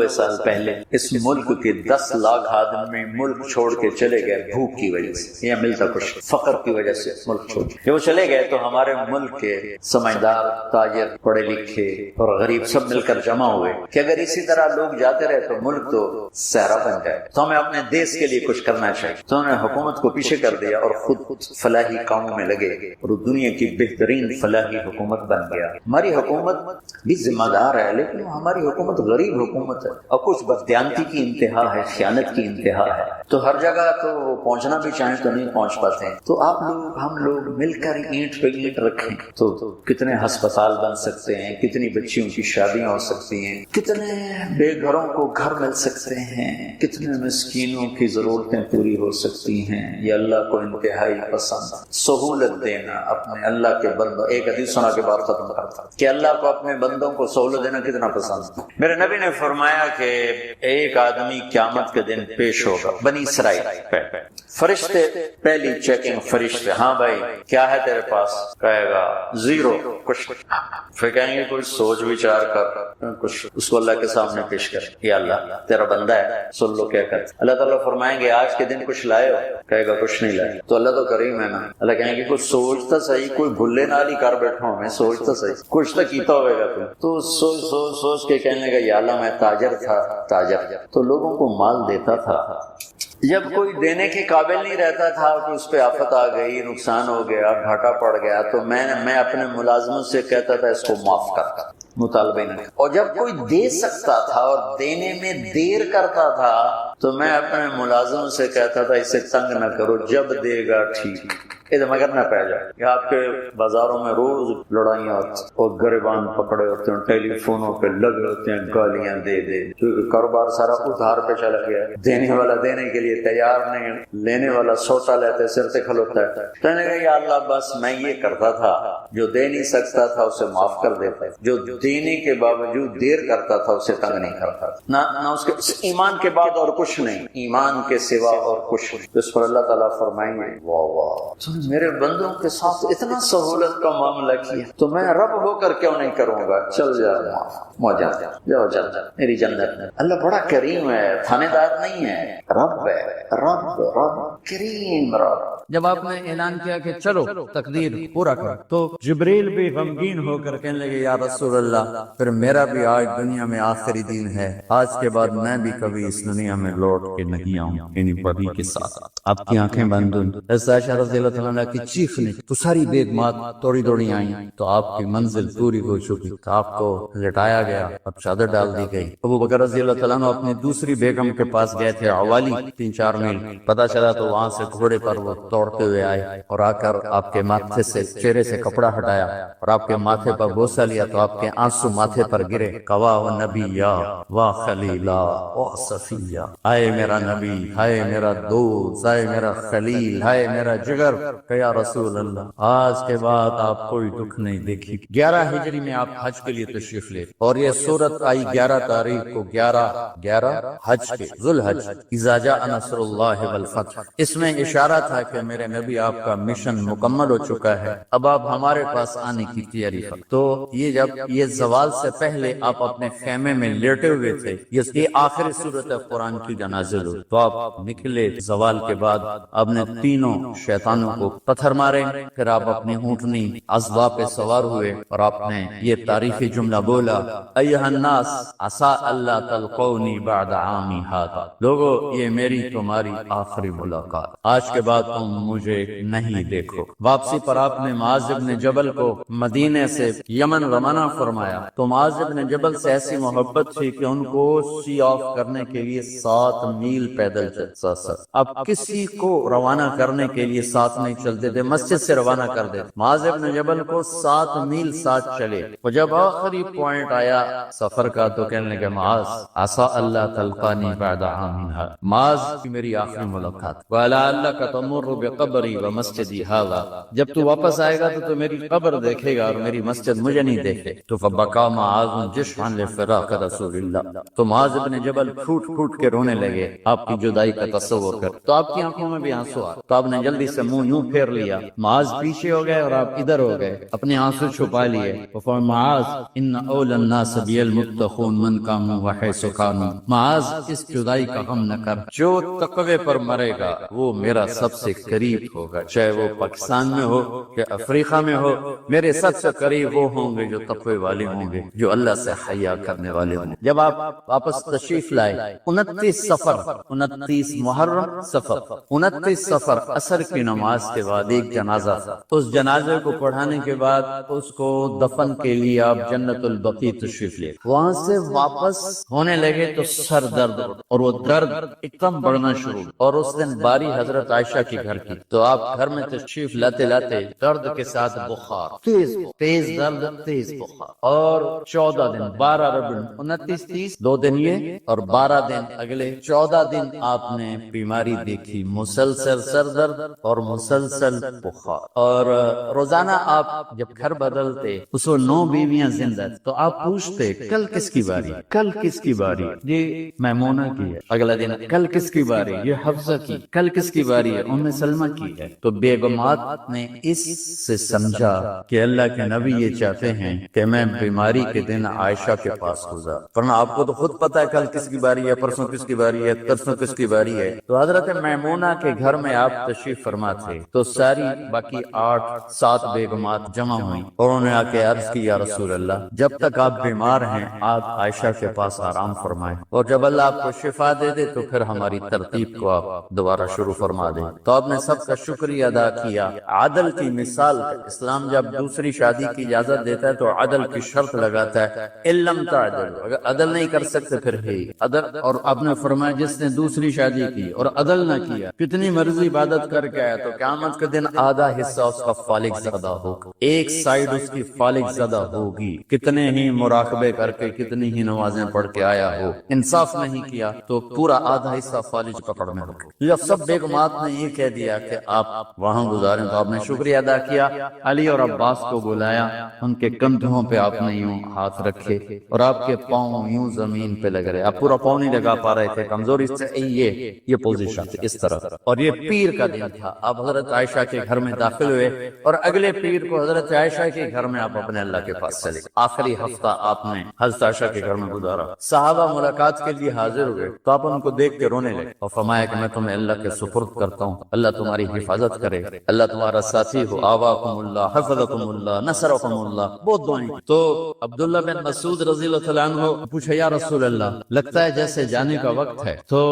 سال پہلے اس ملک کے 10 لاکھ آدمی ملک چھوڑ کے چلے گئے بھوک کی وجہ سے، یہ ملتا کچھ فقر کی وجہ سے ملک چھوڑ کے. وہ چلے گئے تو ہمارے ملک کے سمجھدار، تاجر، پڑھے لکھے اور غریب سب مل کر جمع ہوئے کہ اگر اسی طرح لوگ جاتے رہے تو ملک تو صحرا بن جائے. تو ہمیں اپنے دیش کے لیے کچھ کرنا چاہیے. تو انہوں نے حکومت کو پیچھے کر دیا اور خود فلاحی کاموں میں لگے اور دنیا کی بہترین فلاحی حکومت بن گیا. ہماری حکومت بھی ذمہ دار ہے، لیکن ہماری حکومت غریب حکومت ہے اور کچھ بددیانتی کی انتہا ہے، خیانت کی انتہا ہے. تو ہر جگہ تو پہنچنا بھی چاہیں تو نہیں پہنچ پاتے. تو آپ لوگ، ہم لوگ مل کر اینٹ پہ اینٹ رکھیں تو کتنے ہسپتال بن سکتے ہیں، کتنی بچیوں کی شادیاں ہو سکتی ہیں، کتنے بے گھروں کو گھر مل سکتے ہیں، کتنے مسکینوں کی ضرورتیں پوری ہو سکتی ہیں. یہ اللہ کو انتہائی پسند. سہولت دینا اپنے اللہ کے بندوں. ایک حدیث سنا کے بعد ختم کرتا کہ اللہ کو اپنے بندوں کو سہولت دینا کتنا پسند. میرے نبی نے فرمایا کہ ایک آدمی قیامت کے دن پیش ہوگا بنی اسرائیل پہ. فرشتے پہلی چیکنگ، فرشتے ہاں بھائی کیا ہے تیرے پاس، کہے گا زیرو کچھ. پھر کہیں گے کچھ سوچ وچار کر کچھ، اس کو اللہ کے سامنے پیش کر. یا اللہ تیرا بندہ ہے، سن لو کیا کر. اللہ تعالیٰ فرمائیں گے آج کے دن کچھ لائے ہو، کہے گا کچھ نہیں لائے. تو اللہ تو کریم ہے نا. اللہ کہیں گے کچھ سوچتا صحیح، کوئی بھلے نال ہی کر بیٹھا ہوں میں، سوچتا صحیح کچھ تو کیتا ہوئے گا تم. تو سوچ کے کہنے لگا یا اللہ میں تاجر تھا، تاجر تو لوگوں کو مال دیتا تھا. جب کوئی دینے کے قابل نہیں رہتا تھا کہ اس پہ آفت آ گئی، نقصان ہو گیا، گھاٹا پڑ گیا، تو میں اپنے ملازموں سے کہتا تھا اس کو معاف کر، مطالبے نہ. اور جب کوئی دے سکتا تھا اور دینے میں دیر کرتا تھا تو میں اپنے ملازموں سے کہتا تھا اسے تنگ نہ کرو، جب دے گا ٹھیک، مگر نہ پہ جائے. کہ آپ کے بازاروں میں روز لڑائیاں ہوتی اور گریبان پکڑے ہوتے ہیں، ٹیلی فونوں پہ لگے ہوتے ہیں گالیاں دے کیونکہ کاروبار سارا ادھار پہ چلا گیا. دینے والا دینے کے لیے تیار نہیں، لینے والا سوٹا لیتے سر سے کھلوتا ہے. تو نے کہا یا اللہ بس میں یہ کرتا تھا، جو دے نہیں سکتا تھا اسے معاف کر دیتا، جو دینے کے باوجود دیر کرتا تھا اسے تنگ نہیں کرتا. نہ اس کے ایمان کے بعد اور کچھ نہیں، ایمان کے سوا اور کچھ نہیں. اس پر اللہ تعالیٰ فرمائیں گے واہ واہ میرے بندوں کے ساتھ اتنا سہولت کا معاملہ کیا تو میں رب ہو کر کیوں نہیں کروں گا. چل جا موجا جاؤ جا میری جنت میں. اللہ بڑا کریم ہے، تھانے دار نہیں ہے، رب ہے، رب کریم رب. جب آپ نے اعلان کیا کہ چلو تقدیر پورا کرو تو جبریل بھی غمگین ہو کر کہنے لگے یا رسول اللہ پھر میرا بھی آج دنیا میں آخری دن ہے، آج کے بعد میں بھی کبھی اس دنیا میں لوٹ کے نہیں آؤں. یعنی پری کے ساتھ آپ کی آنکھیں بند ہوئی. عائشہ رضی اللہ عنہا کی چیخ نے تو ساری بیگمات توڑی دوڑی آئیں تو آپ کی منزل پوری ہو چکی. تو آپ کو لٹایا گیا اور چادر ڈال دی گئی. ابو بکر رضی اللہ عنہ اپنی دوسری بیگم کے پاس گئے تھے عوالی 3-4 میل. پتہ چلا تو وہاں سے گھوڑے پر وہ دوڑتے ہوئے آئے اور آ کر آپ کے ماتھے سے چہرے سے کپڑا ہٹایا اور آپ کے ماتھے پر بوسہ لیا تو آپ کے آنسو ماتھے پر گرے. کوا و نبیا و خلیلا و صفیہ، ہائے میرا نبی، ہائے میرا دوست، ہائے میرا خلیل، ہائے میرا جگر کہ یا رسول اللہ آج کے بعد آپ کوئی دکھ نہیں دیکھی۔ 11 ہجری میں آپ حج کے لیے تشریف لے، اور یہ صورت آئی 11 تاریخ کو، 11 حج کے ذوالحج، اذا جاء نصر اللہ والفتح۔ اس میں اشارہ تھا کہ میرے نبی آپ کا مشن مکمل ہو چکا ہے، اب آپ ہمارے پاس آنے کی تیاری کر۔ تو یہ جب یہ زوال سے پہلے آپ اپنے خیمے میں لیٹے ہوئے تھے، یہ آخری صورت قرآن کی جو نازل ہوئی، تو آپ نکلے زوال کے بعد، آپ نے تینوں شیطانوں کو پتھر مارے، پھر آپ اپنی اونٹنی ازوا پہ سوار ہوئے اور آپ نے یہ تاریخی جملہ بولا، ایھا الناس عسى الا تلقونی بعد عامی ھذا، لوگو یہ میری تمہاری آخری ملاقات، آج کے بعد تم مجھے نہیں دیکھو۔ واپسی پر آپ نے معاذ بن جبل کو مدینے سے یمن روانہ فرمایا، تو معاذ بن جبل سے ایسی محبت تھی کہ ان کو سی آف کرنے کے لیے 7 میل پیدل چلتا۔ اب کسی کو روانہ کرنے کے لیے ساتھ نہیں چلتے تھے، مسجد سے روانہ کر دیتے۔ معاذ بن جبل کو 7 میل ساتھ چلے، اور جب آخری پوائنٹ آیا سفر کا تو کہنے لگے، معاذ عسى اللہ تلقانی بعد عام ھذا، معاذ کی میری آخری ملاقات، وَلَعَلَّكَ تَمُرُّ بِقَبْرِي وَمَسْجِدِي هَذَا، جب تو واپس آئے گا تو میری قبر دیکھے گا اور میری مسجد مجھے نہیں دیکھے۔ تو فبکا معاذ جشعا لفراق رسول اللہ، تو معاذ بن جبل پھوٹ پھوٹ کے رونے لگے آپ کی جدائی کا تصور کر، تو آپ کی آنکھوں میں بھی آنسو آ، تو آپ نے جلدی سے منہ یوں پھیر لیا، معاذ پیچھے ہو گئے اور آپ ادھر ہو گئے، اپنے آنسو چھپا لیے۔ وفرمایا، معاذ ان اولى الناس بي المتقون من كانوا وحيث كانوا، معاذ اس جدائی کا غم نہ کر، جو تقوی پر مرے گا وہ میرا سب سے قریب ہوگا، چاہے وہ پاکستان میں ہو یا افریقہ میں ہو، میرے سب سے قریب وہ ہوں گے جو تقوی والے ہوں گے، جو اللہ سے حیا کرنے والے ہوں گے۔ جب آپ واپس تشریف لائے 29 صفر، 29 محرم صفر، 29 صفر عصر کی نماز کے بعد ایک جنازہ تھا، اس جنازے کو پڑھانے کے بعد اس کو دفن کے لیے آپ جنت البقیع تشریف لے، وہاں سے واپس ہونے لگے تو سر درد، اور وہ درد ایک دم بڑھنا شروع، اور اس دن باری حضرت عائشہ کے گھر کی، تو آپ گھر میں تشریف لاتے لاتے درد کے ساتھ بخار، تیز درد، تیز بخار، اور 14 دن 12 ربیع 29 30 2 دن یہ اور 12 دن اگلے 14 دن آپ نے بیماری دیکھی، مسلسل سر درد اور مسلسل بخار، اور روزانہ آپ جب گھر بدلتے اس کو 9 بیویاں زندہ، تو آپ پوچھتے کل کس کی باری، کل کس کی باری، یہ میمونہ کی ہے، اگلا دن کل کس کی باری، یہ حفصہ کی، کل کس کی باری ہے، ام سلمہ کی ہے۔ تو بیگمات نے اس سے سمجھا کہ اللہ کے نبی یہ چاہتے ہیں کہ میں بیماری کے دن عائشہ کے پاس گزار، ورنہ آپ کو تو خود پتا ہے کل کس کی باری ہے، پرسوں کس کی باری ہے، ترسوں کس کی باری ہے۔ تو حضرت میمونہ کے گھر میں آپ تشریف فرما تھے، تو ساری باقی 8-7 بیگمات جمع ہوئی اور انہوں نے آ کے عرض کی، یا رسول اللہ جب تک آپ بیمار ہیں آپ عائشہ کے پاس آرام فرمائیں، اور جب اللہ آپ کو شفا دے دے تو پھر ہماری ترتیب کو آپ دوبارہ شروع فرما دیں۔ تو آپ نے سب کا شکریہ ادا کیا، عدل کی مثال، اسلام جب دوسری شادی کی اجازت دیتا ہے تو عدل کی شرط لگاتا ہے، علم تعدل، اگر عدل نہیں کر سکتے پھر ہے عدل، اور آپ نے فرمایا جس نے دوسری شادی کی اور عدل نہ کیا، کتنی مرضی عبادت کر کے آیا تو قیامت کے دن آدھا حصہ اس کا فالغ زدہ ہوگا، ایک سائیڈ اس کی فالغ زدہ ہوگی، کتنے ہی مراقبے کر کے کتنی ہی نمازیں پڑھ کے آیا ہو، انصاف نہیں کیا تو پورا آدھا حصہ فالج پکڑ میں ہوگا۔ جب سب بیگمات نے یہ کہہ دیا کہ آپ وہاں گزاریں تو آپ نے شکریہ ادا کیا، علی اور عباس کو بلایا، ان کے کندھوں پہ آپ نے یوں ہاتھ رکھے اور آپ کے پاؤں یوں زمین پہ لگ رہے، آپ پورا پاؤں نہیں لگا پا رہے تھے، کمزوری سے یہ پوزیشن تھی اس طرح، اور یہ پیر کا دن تھا، آپ حضرت عائشہ کے گھر میں داخل ہوئے اور اگلے پیر کو حضرت عائشہ کے گھر میں آپ اپنے اللہ کے پاس چلے۔ آخری ہفتہ آپ نے حضرت عائشہ کے گھر میں گزارا، صحابہ ملاقات کے لیے حاضر ہوئے تو آپ ان کو دیکھ کے رونے لگے اور فرمایا کہ میں تمہیں اللہ کے سپرد کرتا ہوں، اللہ تمہاری حفاظت کرے، اللہ تمہارا ساتھی ہو، آواکم اللہ، حفظکم اللہ، نصرکم اللہ، بہت دعائیں۔ تو عبداللہ بن مسعود رضی اللہ تعالیٰ عنہ پوچھا، یا رسول اللہ لگتا ہے جیسے جانے کا وقت ہے، تو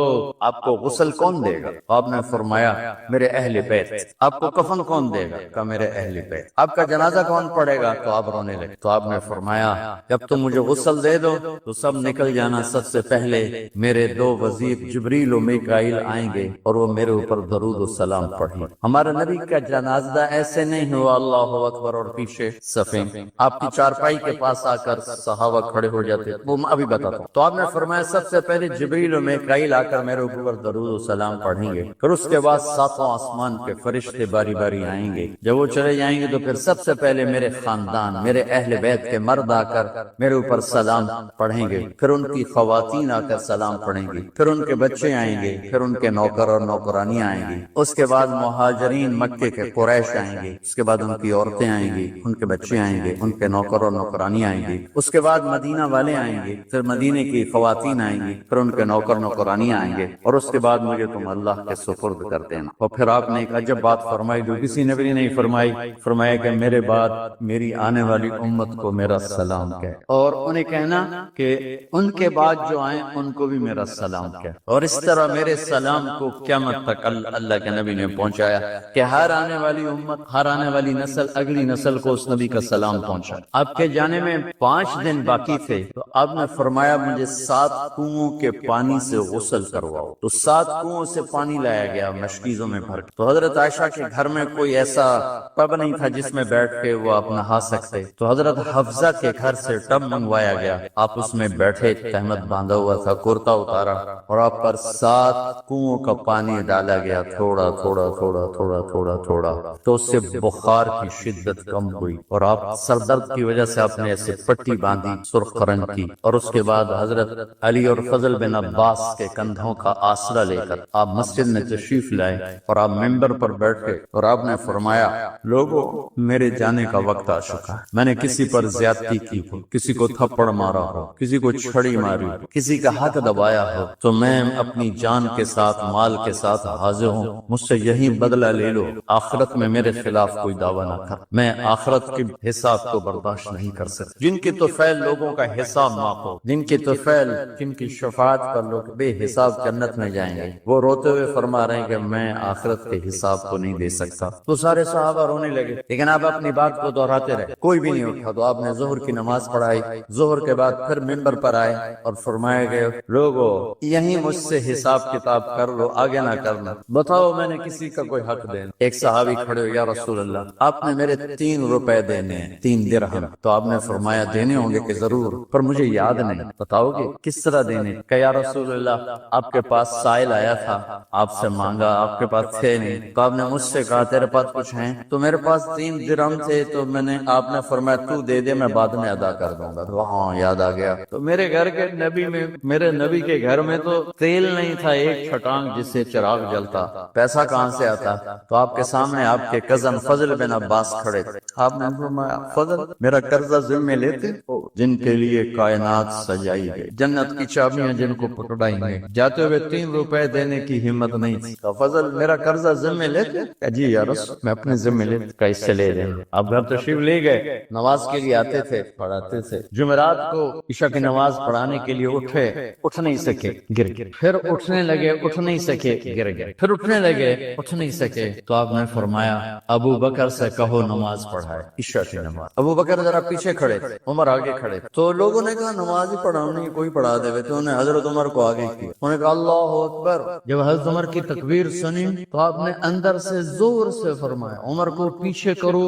آپ کو غسل کون دے گا؟ آپ نے فرمایا میرے اہل بیت۔ آپ کو کفن کون دے گا؟ کہ میرے اہل بیت۔ آپ کا جنازہ کون پڑے گا؟ تو آپ رونے لگے۔ تو آپ نے فرمایا جب تم مجھے غسل دے دو تو سب نکل جانا، سب سے پہلے میرے 2 وزیر جبریل و میکائیل آئیں گے اور وہ میرے اوپر درود و سلام پڑھیں۔ ہمارا نبی کا جنازہ ایسے نہیں ہوا اللہ اکبر اور پیچھے صفیں، آپ کی چارپائی کے پاس آ کر صحابہ کھڑے ہو جاتے، وہ میں ابھی بتاتا ہوں۔ تو آپ نے فرمایا سب سے پہلے جبریل و میکائیل آ کر میرے اوپر درود و سلام پڑھیں پڑھیں گے، پھر اس کے بعد ساتوں آسمان کے فرشتے باری باری آئیں گے، جب وہ چلے جائیں گے تو پھر سب سے پہلے میرے خاندان، میرے اہل بیت کے مرد آ کر میرے اوپر سلام پڑھیں گے، پھر ان کی خواتین آ کر سلام پڑھیں گی، پھر ان کے بچے آئیں گے، پھر ان کے نوکر اور نوکرانی آئیں گی، اس کے بعد مہاجرین مکے کے قریش آئیں گے، اس کے بعد ان کی عورتیں آئیں گی، ان کے بچے آئیں گے، ان کے نوکر اور نوکرانی آئیں گی، اس کے بعد مدینہ والے آئیں گے، پھر مدینے کی خواتین آئیں گی، پھر ان کے نوکر نوکرانی آئیں گے، اور اس کے بعد مجھے تم اللہ کے سپرد کر دینا۔ اور پھر آپ نے ایک عجب بات فرمائی جو کسی نبی نے نہیں فرمائی، فرمایا کہ میرے بعد میری آنے والی امت کو میرا سلام کہے، اور انہیں کہنا کہ ان کے بعد جو آئیں ان کو بھی میرا سلام کہے، اور اس طرح میرے سلام کو قیامت تک اللہ کے نبی نے پہنچایا کہ ہر آنے والی امت، ہر آنے والی نسل، اگلی نسل کو اس نبی کا سلام پہنچا۔ آپ کے جانے میں 5 دن باقی تھے تو آپ نے فرمایا مجھے 7 کنووں کے پانی سے غسل کرواؤ، تو 7 کنووں سے پانی لایا گیا مشکیزوں میں بھر کے۔ تو حضرت عائشہ کے گھر میں کوئی ایسا ٹب نہیں تھا جس میں بیٹھ کے وہ آپ نہا سکتے، تو حضرت حفصہ کے گھر سے ٹب منگوایا گیا، آپ اس میں بیٹھے، تہمت باندھا ہوا تھا، کرتا اتارا، اور آپ پر 7 کنووں کا پانی ڈالا گیا، تھوڑا تھوڑا تھوڑا تھوڑا تھوڑا تھوڑا، تو اس سے بخار کی شدت کم ہوئی، اور آپ سر درد کی وجہ سے آپ نے ایسے پٹی باندھی سرخ رنگ کی، اور اس کے بعد حضرت علی اور فضل بن عباس کے کندھوں کا آسرا لے کر آپ مسجد میں تشریف لائے، اور آپ ممبر پر بیٹھے، اور آپ نے فرمایا لوگوں میرے جانے کا وقت آ چکا ہے، میں نے کسی پر زیادتی کی ہو، کسی کو تھپڑ مارا ہو، کسی کو چھڑی ماری ہو، کسی کا حق دبایا ہو، تو میں اپنی جان کے ساتھ، مال کے ساتھ حاضر ہوں، مجھ سے یہی بدلہ لے لو، آخرت میں میرے خلاف کوئی دعویٰ نہ کر، میں آخرت کے حساب کو برداشت نہیں کر سکتا۔ جن کی طفیل لوگوں کا حساب معاف ہو، جن کی طفیل، جن کی شفاعت پر لوگ بے حساب جنت میں جائیں گے، وہ روتے ہوئے فرما رہے ہیں کہ میں آخرت کے حساب کو نہیں دے سکتا۔ تو سارے صحابہ رونے لگے، لیکن آپ اپنی بات کو دہراتے رہے، کوئی بھی نہیں اٹھا۔ تو آپ نے ظہر کی نماز پڑھائی، ظہر کے بعد پھر ممبر پر آئے اور فرمایا گئے لوگوں یہیں مجھ سے حساب کتاب کر لو، آگے نہ کرنا، بتاؤ میں نے کسی کا کوئی حق دینا۔ ایک صحابی کھڑے ہو، یا رسول اللہ آپ نے میرے 3 روپے دینے ہیں، 3 درہم۔ تو آپ نے فرمایا دینے ہوں گے کہ ضرور، پر مجھے یاد نہیں، بتاؤ گے کس طرح دینے؟ کہ یا رسول اللہ آپ کے پاس سائل آیا تھا، آپ سے مانگا، آپ کے پاس تھے نہیں، تو آپ نے مجھ سے کہا تیرے پاس کچھ ہیں؟ تو میرے پاس 3 درہم تھے، تو آپ نے فرمایا تو دے دے، میں بعد میں ادا کر دوں گا۔ تو ہاں یاد آ گیا۔ تو میرے گھر کے نبی میں، میرے نبی کے گھر میں تو تیل نہیں تھا ایک چھٹانگ جس سے چراغ جلتا، پیسہ کہاں سے آتا؟ تو آپ کے سامنے آپ کے کزن فضل بن عباس کھڑے تھے، آپ نے فرمایا فضل میرا قرضہ ذمہ لیتے ہو؟ جن کے لیے کائنات سجائی گئی، جنت کی چابیاں جن کو پکڑائی گئی، جاتے ہوئے 3 روپے دینے کی ہمت نہیں تھی۔ تو فضل میرا قرضہ ذمہ لیتے؟ کہ جی یا رسول میں اپنے ذمہ لیتے۔ کیسے لے دیں؟ آپ گھر تشریف لے گئے، نماز کے لیے آتے تھے، پڑھاتے تھے، جمعرات کو عشاء کی نماز پڑھانے کے لیے اٹھے، اٹھ نہیں سکے، گر گئے، پھر اٹھنے لگے، اٹھ نہیں سکے، گر گئے، پھر اٹھنے لگے، اٹھ نہیں سکے۔ تو آپ نے فرمایا ابو بکر سے کہو نماز پڑھائے، عشاء کی نماز۔ ابو بکر ذرا پیچھے کھڑے تھے، عمر آگے کھڑے تھے، تو لوگوں نے کہا نماز ہی پڑھاؤ، کوئی پڑھا دے، تو انہیں حضرت عمر کو آگے کیا، انہوں نے کہا اللہ اکبر۔ جب حضرت عمر کی تکبیر سنی تو آپ نے اندر سے زور سے فرمایا عمر کو پیچھے کرو،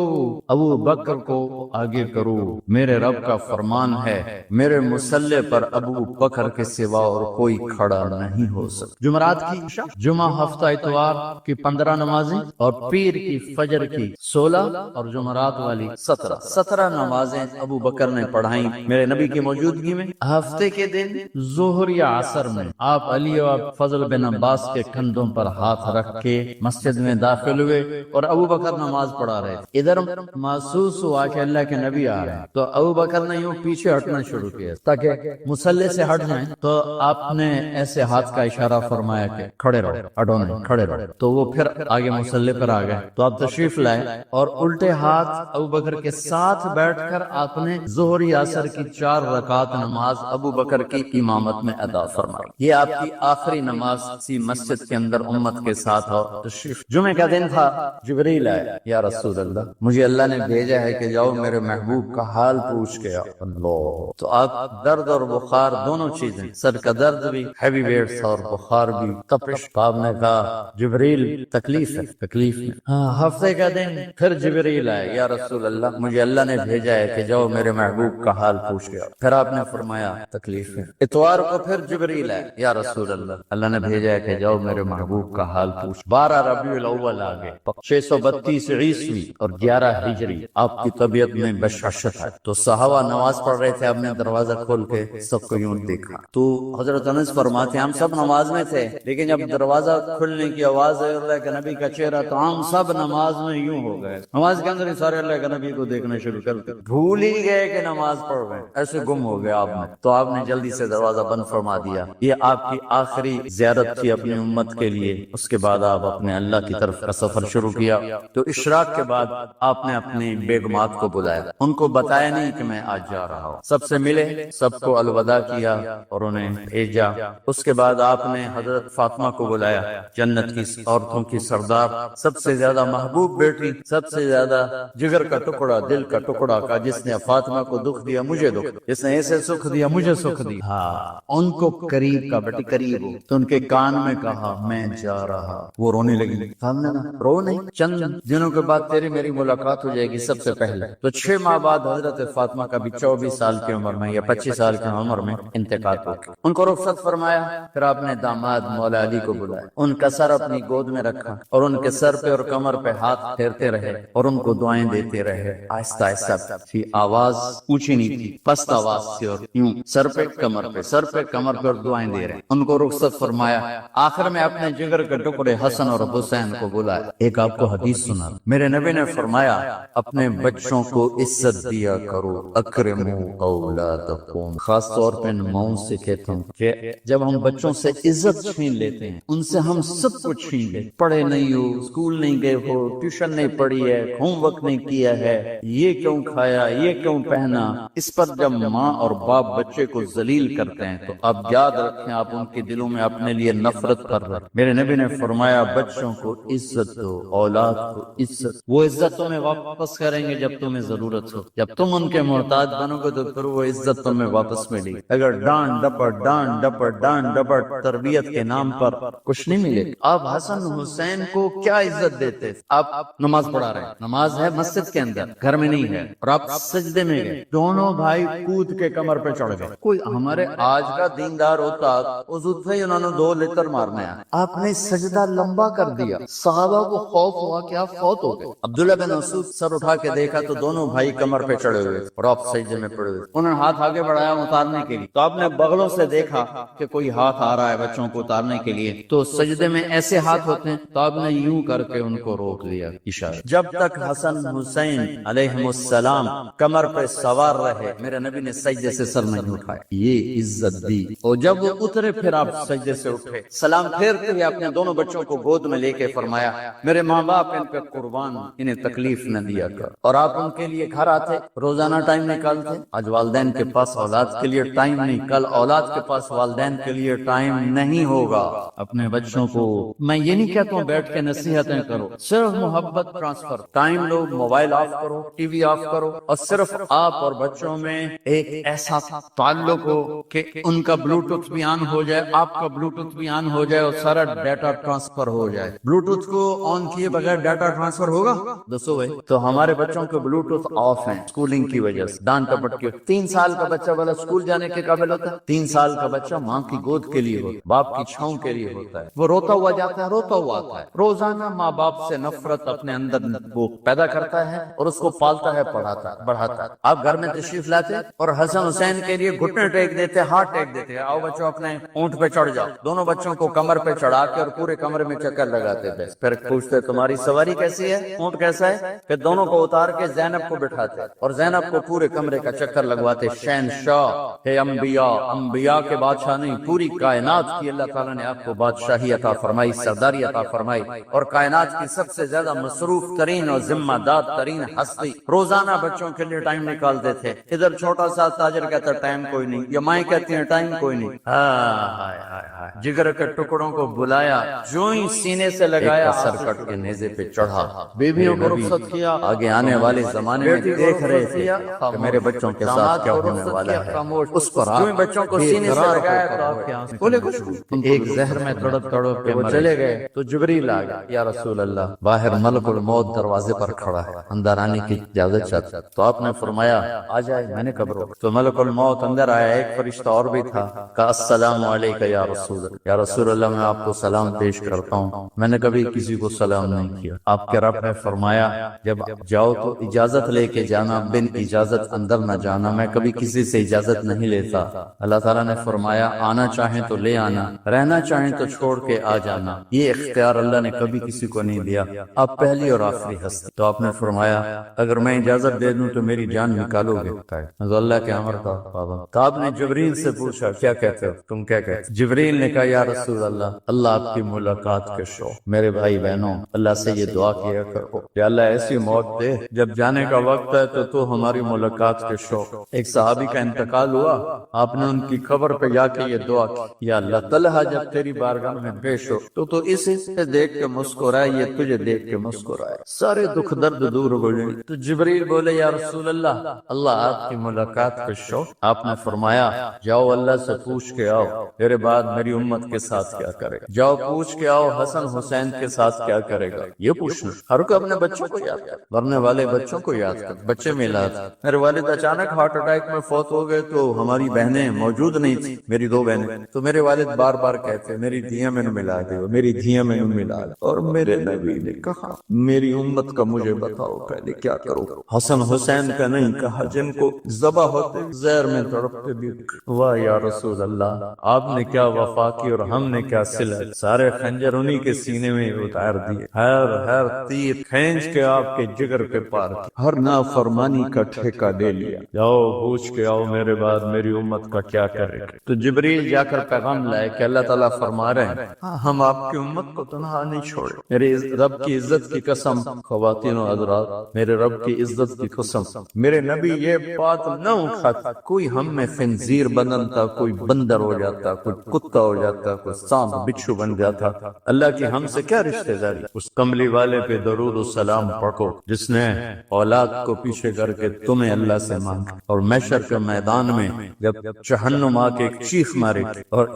ابو بکر کو آگے کرو، میرے رب کا فرمان ہے میرے مصلی پر ابو بکر کے سوا اور کوئی کھڑا نہیں ہو سکتا۔ جمعرات کی عشاء، جمعہ ہفتہ اتوار کی 15 نمازیں، اور پیر کی فجر کی 16، اور جمعرات والی 17 نمازیں ابو بکر نے پڑھائیں میرے نبی کی موجودگی میں۔ ہفتے کے دن ظہر یا عصر میں آپ علی اور فضل بن عباس کے کندھوں پر ہاتھ رکھ کے مسجد میں داخل ہوئے، اور ابو بکر نماز پڑھا رہے تھے۔ ادھر محسوس ہوا کہ اللہ کے نبی آ رہے ہیں، تو ابو بکر نے یوں پیچھے ہٹنا شروع کیا تاکہ مصلی سے ہٹ جائیں۔ تو آپ نے ایسے ہاتھ کا اشارہ فرمایا کہ کھڑے رہو، ہٹو نہیں، کھڑے رہو۔ تو وہ پھر آگے مصلی پر آ گئے، تو آپ تشریف لائے، اور الٹے ہاتھ ابو بکر کے ساتھ بیٹھ کر آپ نے ظہر یا عصر کی 4 رکعت نماز ابو بکر کی امامت میں ادا فرمائی۔ یہ آپ کی آخری نماز سی مسجد کے اندر امت کے ساتھ، اور تشریف جمعہ کا دن تھا، جبریل آئے، یا رسول اللہ مجھے اللہ نے بھیجا ہے کہ جاؤ میرے محبوب کا حال پوچھ کے آؤ۔ اللہ، تو آپ درد اور بخار دونوں چیزیں، سر کا درد بھی ہیوی ویٹ تھا اور بخار بھی، تپش۔ آپ نے کہا جبریل تکلیف ہے، تکلیف ہے۔ ہاں، ہفتے کا دن پھر جبریل آئے، یا رسول اللہ مجھے اللہ نے بھیجا ہے کہ جاؤ میرے محبوب کا حال پوچھ کے آؤ۔ پھر آپ نے فرمایا تکلیف ہے۔ اتوار کو پھر جبریل آئے، یا رسول اللہ اللہ نے بھیجا ہے کہ جاؤ میرے میرے محبوب کا حال پوچھ۔ 12 ربیع الاول آ گئے، 632 عیسوی اور 11 ہجری، آپ کی طبیعت میں بشاشت ہے۔ تو صحابہ نماز پڑھ رہے تھے، آپ نے دروازہ کھول کے سب کو یوں دیکھا۔ تو حضرت انس فرماتے ہیں ہم سب نماز میں تھے، لیکن جب دروازہ کھلنے کی آواز ہے اللہ کے نبی کا چہرہ، تو ہم سب نماز میں یوں ہو گئے، نماز کے اندر ہی سارے اللہ کے نبی کو دیکھنا شروع کر دیا، بھول ہی گئے کہ نماز پڑھ رہے ہیں، ایسے گم ہو گئے آپ میں۔ تو آپ نے جلدی سے دروازہ بند فرما دیا۔ یہ آپ کی آخری زیارت تھی اپنی امت کے لیے۔ اس کے بعد آپ اپنے اللہ کی طرف کا سفر شروع کیا۔ تو اشراق کے بعد آپ نے اپنی بیگمات کو بلایا، ان کو بتایا نہیں کہ میں آج جا رہا ہوں، سب سے ملے، سب کو الوداع کیا اور انہیں بھیجا۔ اس کے بعد آپ نے حضرت فاطمہ کو بلایا، جنت کی عورتوں کی سردار، سب سے زیادہ محبوب بیٹی، سب سے زیادہ جگر کا ٹکڑا، دل کا ٹکڑا کا، جس نے فاطمہ کو دکھ دیا مجھے دکھ، جس نے ایسے سکھ دیا مجھے سکھ دیا۔ ہاں، ان کو قریب کا، بیٹی قریب ہو، تو ان کے کان میں کہا میں جا رہا۔ وہ رونے لگی، سامنے نا رو نہیں، چند دنوں کے بعد تیری میری ملاقات ہو جائے گی سب سے پہلے۔ تو 6 ماہ بعد حضرت فاطمہ کا بھی 24 سال کی عمر میں یا 25 سال کی عمر میں انتقال ہو گیا۔ ان کو رخصت فرمایا۔ پھر آپ نے داماد مولا علی کو بلایا، ان کا سر اپنی گود میں رکھا اور ان کے سر پہ اور کمر پہ ہاتھ پھیرتے رہے اور ان کو دعائیں دیتے رہے، آہستہ آہستہ تھی، آواز اونچی نہیں تھی، پست آواز تھی، اور یوں سر پہ کمر پہ، سر پہ کمر پہ اور دعائیں دے رہے۔ ان کو رخصت فرمایا۔ آخر میں اپنے جگر کے ٹکڑے حسن اور حسین کو بلایا۔ ایک آپ کو حدیث سنا، میرے نبی نے فرمایا اپنے بچوں کو عزت دیا کرو، اکرموا اولادکم، خاص طور پہ ماؤں سے کہتا ہوں کہ جب ہم بچوں سے عزت چھین لیتے ہیں، ان سے ہم سب کچھ چھین لیتے، پڑھے نہیں ہو، اسکول نہیں گئے ہو، ٹیوشن نہیں پڑھی ہے، ہوم ورک نہیں کیا ہے، یہ کیوں کھایا، یہ کیوں پہنا، اس پر جب ماں اور باپ بچے کو ذلیل کرتے ہیں تو آپ یاد رکھیں آپ ان کے دلوں میں اپنے لیے نفرت کر رہے ہیں۔ میرے نبی نے فرمایا بچوں کو عزت دو، اولاد کو عزت، وہ عزت تمہیں واپس کریں گے جب تمہیں ضرورت ہو، جب تم ان کے محتاج بنو گے تو پھر وہ عزت تمہیں واپس ملے گی۔ اگر ڈانٹ ڈپٹ تربیت کے نام پر کچھ نہیں ملے۔ آپ حسن حسین کو کیا عزت دیتے؟ آپ نماز پڑھا رہے ہیں، نماز ہے مسجد کے اندر، گھر میں نہیں ہے، اور آپ سجدے میں گئے، دونوں بھائی کود کے کمر پہ چڑھ گئے۔ کوئی ہمارے آج کا دیندار ہوتا وضو سے انہوں نے 2 لیٹر مارنا ہے، آپ نے سجدہ لمبا کر دیا، صحابہ کو خوف ہوا کہ آپ فوت ہو گئے۔ عبداللہ بن مسعود سر اٹھا کے دیکھا تو دونوں بھائی کمر پہ چڑھے ہوئے اور آپ سجدے میں پڑے ہوئے۔ انہوں نے ہاتھ آگے بڑھایا اتارنے کے لیے، تو آپ نے بغلوں سے دیکھا کہ کوئی ہاتھ آ رہا ہے بچوں کو اتارنے کے لیے، تو سجدے میں ایسے ہاتھ ہوتے ہیں، تو آپ نے یوں کر کے ان کو روک دیا اشارہ۔ جب تک حسن حسین علیہم السلام کمر پہ سوار رہے میرے نبی نے سجدے سے سر نہیں اٹھایا، یہ عزت دی۔ اور جب وہ اترے پھر آپ سجدے سے اٹھے، سلام پھیرتے ہوئے اپنے دونوں بچوں کو گود میں لے کے فرمایا میرے ماں باپ ان پہ قربان، انہیں تکلیف نہ دیا کر۔ اور آپ ان کے لیے گھر آتے، روزانہ ٹائم نکالتے۔ آج والدین کے پاس اولاد کے لیے ٹائم نہیں، کل اولاد کے پاس والدین کے لیے ٹائم نہیں ہوگا۔ اپنے بچوں کو میں یہ نہیں کہتا ہوں بیٹھ کے نصیحتیں کرو، صرف محبت ٹرانسفر، ٹائم لو، موبائل آف کرو، ٹی وی آف کرو، اور صرف آپ اور بچوں میں ایک ایسا تعلق ہو کہ ان کا بلوٹوتھ بھی آن ہو جائے، آپ کا بلوٹوتھ بھی آن ہو جائے اور سارا ڈیٹا ٹرانسفر ہو جائے۔ بلوٹوتھ کو آن کیے بغیر ڈیٹا ٹرانسفر ہوگا؟ دسو بھائی۔ تو ہمارے بچوں کے بلوٹوتھ آف ہیں اسکولنگ کی وجہ سے، ڈانٹ ٹپٹ کے۔ 3 سال کا بچہ والا اسکول جانے کے قابل ہوتا ہے؟ 3 سال کا بچہ ماں کی گود کے لیے ہوتا ہے، باپ کی چھاؤں کے لیے ہوتا ہے، وہ روتا ہوا جاتا ہے، روتا ہوا آتا ہے۔ روزانہ ماں باپ سے نفرت اپنے اندر وہ پیدا کرتا ہے اور اس کو پالتا ہے، پڑھاتا ہے، بڑھاتا ہے۔ آپ گھر میں تشریف لاتے اور حسن حسین کے لیے گھٹنے ٹیک دیتے، ہاتھ ٹیک دیتے، آؤ بچوں اپنے اونٹ پہ چڑھ جاؤ۔ دونوں بچوں کو کمر پہ چڑھا کے اور پورے کمرے میں چکر لگاتے تھے۔ پھر پوچھتے تمہاری سواری کیسی ہے، اونٹ کیسا ہے؟ پھر دونوں کو اتار کے زینب کو بٹھاتے اور زینب کو پورے کمرے کا چکر لگواتے۔ شہنشاہ ہے انبیاء، انبیاء کے بادشاہ نہیں، پوری کائنات کی اللہ تعالیٰ نے آپ کو بادشاہی عطا فرمائی، سرداری عطا فرمائی، اور کائنات کی سب سے زیادہ مصروف ترین اور ذمہ دار ترین ہستی روزانہ بچوں کے لیے ٹائم نکالتے تھے۔ ادھر چھوٹا سا تاجر کہتا ٹائم کوئی نہیں، یا مائیں کہتی ہیں ٹائم کوئی نہیں۔ جگر کے ٹکڑوں کو بلایا، جو ہی سینے سے لگایا، سر کٹ کے نیزے پہ چڑھا۔ بیویوں کو رخصت کیا، آگے آنے والے زمانے میں دیکھ رہے تھے کہ میرے بچوں کے ساتھ کیا ہونے والا ہے، اس پر جو بچوں کو سینے سے لگایا تو آپ کے آنسو بولے کچھ ایک زہر میں تڑپ تڑپ کے وہ چلے گئے۔ تو جبریل آ گیا، یا رسول اللہ باہر ملک الموت دروازے پر کھڑا ہے، اندر آنے کی اجازت چاہتا۔ تو آپ نے فرمایا آ جائے، میں نے کب روکا؟ تو ملک الموت اندر آیا، ایک فرشتہ اور بھی تھا، کہا السلام علیکہ یا رسول اللہ، یا رسول اللہ میں میں آپ کو سلام پیش کرتا ہوں، میں نے کبھی کسی کو سلام نہیں کیا۔ آپ کے رب نے فرمایا جب جاؤ تو اجازت لے کے جانا، بن اجازت اندر نہ جانا، میں کبھی کسی سے اجازت نہیں لیتا۔ اللہ تعالیٰ نے فرمایا آنا چاہیں تو لے آنا، رہنا چاہیں تو چھوڑ کے آ جانا، یہ اختیار اللہ نے کبھی کسی کو نہیں دیا، آپ پہلی اور آخری ہستی۔ تو آپ نے فرمایا اگر میں اجازت دے دوں تو میری جان نکالو گے؟ تو اللہ کے امر کا پابند۔ تو آپ نے جبریل سے پوچھا کیا کہتے ہو تم، کیا کہتے؟ جبریل نے کہا یا رسول اللہ آپ کی ملاقات کے شوق۔ میرے بھائی بہنوں، اللہ سے یہ دعا کیا کرو کہ اللہ ایسی موت دے جب جانے کا وقت ہے تو ہماری ملاقات کے شوق۔ ایک صحابی کا انتقال ہوا، آپ نے ان کی قبر پہ جا کے یہ دعا کی یا اللہ طلحہ جب تیری بارگاہ میں پیش ہو تو اسے دیکھ کے مسکرائے، یہ تجھے دیکھ کے مسکرائے، سارے دکھ درد دور ہو جائیں۔ تو جبریل بولے یا رسول اللہ آپ کی ملاقات کا شوق۔ آپ نے فرمایا جاؤ اللہ سے پوچھ کے آؤ میرے بعد میری امت کے ساتھ کیا کرے گا، جاؤ پوچھ کے آؤ حسن حسین کے ساتھ کیا کرے گا۔ یہ پوچھنا ہر کوئی اپنے بچوں کو یاد کر، مرنے والے بچوں کو یاد کر، بچے میلاد۔ میرے والد اچانک ہارٹ اٹیک میں فوت ہو گئے تو ہماری بہنیں موجود نہیں تھی، میری 2 بہنیں، تو میرے والد بار بار کہتے میری دھیاں میں ملا دو، میری دھیاں میں ملا دو، اور میرے نبی نے کہا میری امت کا مجھے بتاؤ پہلے کیا کرو۔ حسن حسین کا نہیں کہا، جن کو ذبح ہوتے زہر میں تڑپتے بھی۔ واہ یا رسول اللہ، آپ نے کیا وفا کی اور ہم نے کیا صلہ، سارے خنجر انہی کے سینے میں اتار دیے، ہر تیر کھینچ کے آپ کے جگر پہ پار کیا، ہر نافرمانی کا ٹھیکہ لے لیا۔ جاؤ پوچھ کے آؤ میرے بعد میری امت کا کیا کرے گا۔ تو جبریل جا کر پیغام لائے کہ اللہ تعالیٰ فرما رہے ہیں ہم آپ کی امت کو تنہا نہیں چھوڑے، میرے رب کی عزت کی قسم، خواتین و حضرات میرے رب کی عزت کی قسم، میرے نبی یہ بات نہ اٹھاتا کوئی ہم میں خنزیر بنتا، کوئی بندر ہو جاتا، کوئی کتا ہو جاتا، کوئی سانپ بچھو بن جاتا، اللہ کی ہم سے کیا رشتہ داری۔ اس کملی والے پہ درود و سلام پڑھو جس نے اولاد کو پیچھے کر کے تمہیں اللہ سے مانگا، اور محشر کے میدان میں جب جہنم آ کے ایک چیخ مارے اور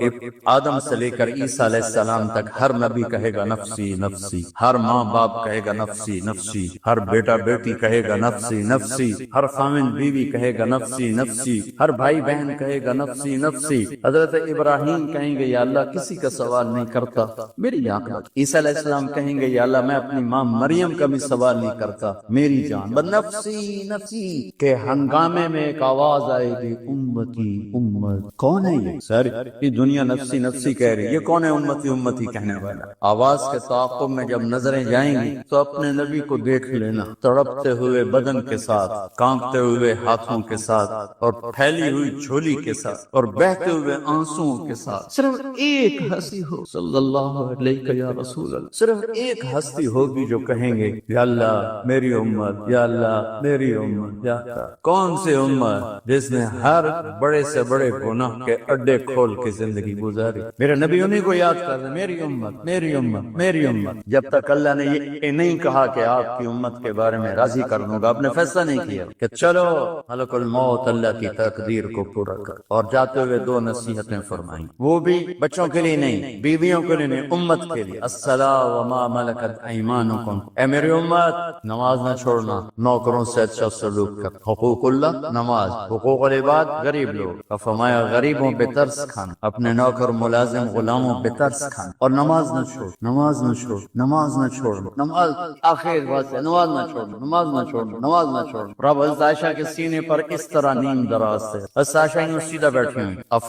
آدم سے لے کر عیسیٰ علیہ السلام تک ہر نبی کہے گا نفسی نفسی، ہر ماں باپ کہے گا نفسی نفسی، ہر بیٹا بیٹی کہے گا نفسی نفسی، ہر خاوند بیوی کہے گا نفسی نفسی، ہر بھائی بہن کہے گا نفسی نفسی۔ حضرت ابراہیم کہیں گے یا اللہ کسی کا سوال نہیں کرتا میری جان۔ عیسیٰ علیہ السلام کہیں گے یا اللہ میں اپنی ماں مریم کا بھی سوال نہیں کرتا میری جان۔ نفسی نفسی کے ہنگامے میں ایک آواز آئے گی امتی امت۔ کون ہے یہ؟ ساری دنیا نفسی نفسی کہہ رہی، یہ کون ہے امتی امتی کہنے والا؟ آواز کے تعاقب میں جب نظریں جائیں گی تو اپنے نبی کو دیکھ لینا، تڑپتے ہوئے بدن کے ساتھ، کانپتے ہوئے ہاتھوں کے ساتھ، اور پھیلی ہوئی جھولی کے ساتھ، اور بہتے ہوئے آنسوؤں کے ساتھ صرف ایک ہستی ہو صلی اللہ علیہ یا رسول اللہ، صرف ایک ہستی ہوگی جو کہیں گے یا اللہ میری امت، یا اللہ میری امت۔ یا کون سی امت؟ جس نے ہر بڑے سے بڑے گناہ کے اڈے کھول کے زندگی گزاری۔ میرے نبی انہی کو یاد کر رہے میری امت میری امت میری امت۔ جب تک اللہ نے یہ نہیں کہا کہ آپ کی امت کے بارے میں راضی کر لوں گا، آپ نے فیصلہ نہیں کیا کہ چلو ملک الموت اللہ کی تقدیر کو پورا کر۔ اور جاتے ہوئے 2 نصیحتیں فرمائیں، وہ بھی بچوں کے لیے نہیں، بیویوں کے لیے نہیں، امت کے لیے۔ الصلاۃ وما ملکت ایمانکم، اے میری امت نماز نہ چھوڑنا، نوکروں سے اچھا سلوک کر۔ حقوق اللہ نماز، حقوق العباد غریب لوگ، فرمایا غریبوں پہ ترس کھانا، اپنے نوکر ملازم غلاموں پہ ترس کھانا، اور نماز نہ چھوڑ، نماز نہ چھوڑ، نماز نہ چھوڑ، نماز آخر بات ہے، نماز نہ چھوڑ، نماز نہ چھوڑ، نماز نہ چھوڑ۔ رب حضرت عائشہ کے سینے پر اس طرح نیم دراز تھے، حضرت عائشہ یوں سیدھا بیٹھی ہوئی، اب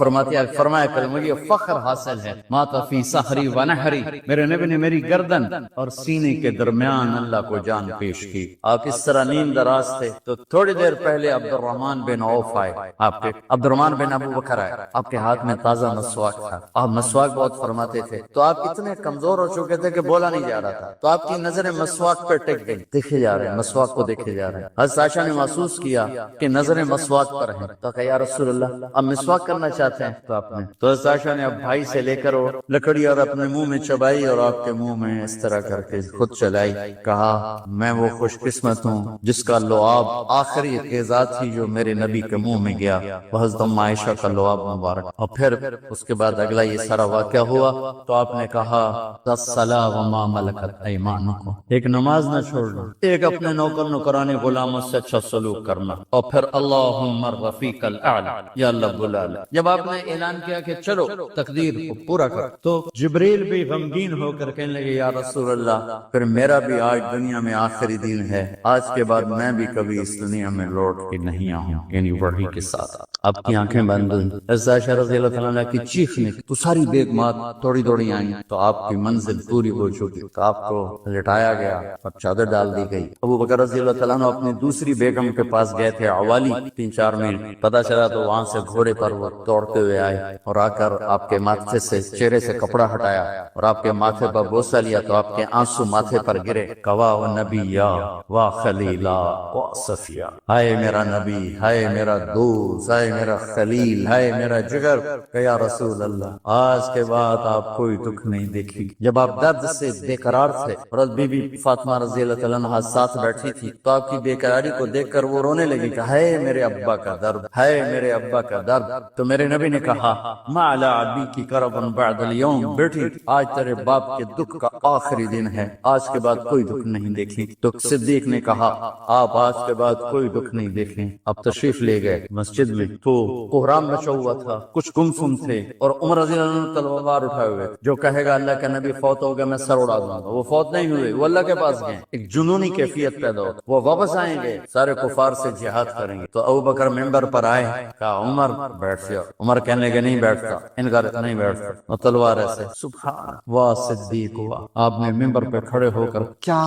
فرمایا کہ مجھے فخر حاصل ہے، مات فی سحری و نحری، میرے نبی نے میری گردن اور سینے کے درمیان اللہ کو جان پیش کی۔ آپ اس طرح نیم دراز تھے تو تھوڑی دیر پہلے عبد الرحمن بن عوف آئے، آپ کے عبد الرحمن بن ابو بکر آئے، آپ کے ہاتھ میں تازہ مسواک تھا، آپ مسواک بہت فرماتے تھے، تو آپ اتنے کمزور ہو چکے تھے کہ بولا نہیں جا رہا تھا، تو آپ کی نظریں مسواک پہ ٹک گئی، دیکھے جا رہے ہیں مسواک کو دیکھے جا رہے ہیں۔ حضرت عائشہ نے محسوس کیا کہ نظریں مسواک پر ہیں، تو کہا یا رسول اللہ اب مسواک کرنا چاہتے ہیں؟ تو آپ نے تو حضرت عائشہ نے اب بھائی سے لے کر وہ لکڑی اور اپنے منہ میں چبائی اور آپ کے منہ میں اس طرح کر کے خود چلائی، کہا میں وہ خوش قسمت ہوں جس کا لعاب آخری غذا تھی جو میرے نبی کے منہ میں گیا، وہ حضرت ام عائشہ کا لعاب مبارک۔ اور پھر اس کے بعد اگلا یہ سارا واقعہ ہوا تو آپ نے کہا الصلاۃ وما ملکت ایمانکم، ایک نماز نہ چھوڑنا، ایک اپنے نوکر نوکرانے غلاموں سے اچھا سلوک کرنا، اور پھر اللہم الرفیق الاعلی، یا اللہ بلا لے۔ جب آپ نے اعلان کیا کہ چلو تقدیر کو پورا کر کر۔ تو جبریل بھی غمگین ہو کر کہنے لگے یا رسول اللہ پھر میرا بھی آج دنیا میں آخری دن ہے، آج کے بعد میں بھی کبھی اس دنیا میں لوٹ کے نہیں آؤں، یعنی وحی کے ساتھ۔ آپ کی آنکھیں بند ہوئی، حضرت عائشہ رضی اللہ تعالیٰ عنہ کی چیخ نے تو ساری بیگمات توڑی دوڑی آئیں، تو آپ کی منزل پوری ہو چکی، تو آپ کو لٹایا گیا اور چادر ڈال دی گئی۔ ابو بکر رضی اللہ تعالیٰ عنہ اپنی دوسری بیگم کے پاس گئے تھے عوالی، 3-4 میل، پتہ چلا تو وہاں سے گھوڑے پر وہ دوڑتے ہوئے آئے اور آ کر آپ کے ماتھے سے چہرے سے کپڑا ہٹایا اور آپ کے ماتھے پر بوسہ لیا تو آپ کے آنسو ماتھے پر گرے۔ کوا و نبیا و خلیلا و صفیہ، ہائے میرا نبی، ہائے میرا دوست، ہائے میرا خلیل، ہائے میرا جگر، کہ یا رسول اللہ آج کے بعد آپ کوئی دکھ نہیں دیکھی۔ جب آپ درد سے بے قرار تھے اور بی بی فاطمہ رضی اللہ تعالیٰ عنہ ساتھ بیٹھی تھی تو آپ کی بے قراری کو دیکھ کر وہ رونے لگی کہ ہائے میرے ابا کا درد، ہائے میرے ابا کا درد۔ تو میرے نبی نے کہا ما علی ابی کی کربا بعد اليوم، بیٹی آج تیرے باپ کے دکھ کا آخری دن ہے، آج کے بعد کوئی دکھ نہیں دیکھی۔ تو صدیق نے کہا آپ آج کے بعد کوئی دکھ نہیں دیکھیں۔ اب تشریف لے گئے مسجد میں تو کوہرام مچا ہوا تھا، کچھ گمسم تھے اور عمر رضی اللہ عنہ تلوار اٹھائے ہوئے، جو کہے گا اللہ کا نبی فوت ہو گیا میں سر اڑا دوں گا، وہ فوت نہیں ہوئے، وہ اللہ کے پاس گئے۔ ایک جنونی کیفیت پیدا ہو، وہ واپس آئیں گے، سارے کفار سے جہاد کریں گے۔ تو ابو بکر ممبر پر آئے، کہا عمر بیٹھ جاؤ۔ عمر کہنے لگے نہیں بیٹھتا، انکار نہیں بیٹھتا، اور تلوار ایسے سبحان واہ صدیق ہوا۔ آپ نے ممبر پہ کھڑے ہو کر کیا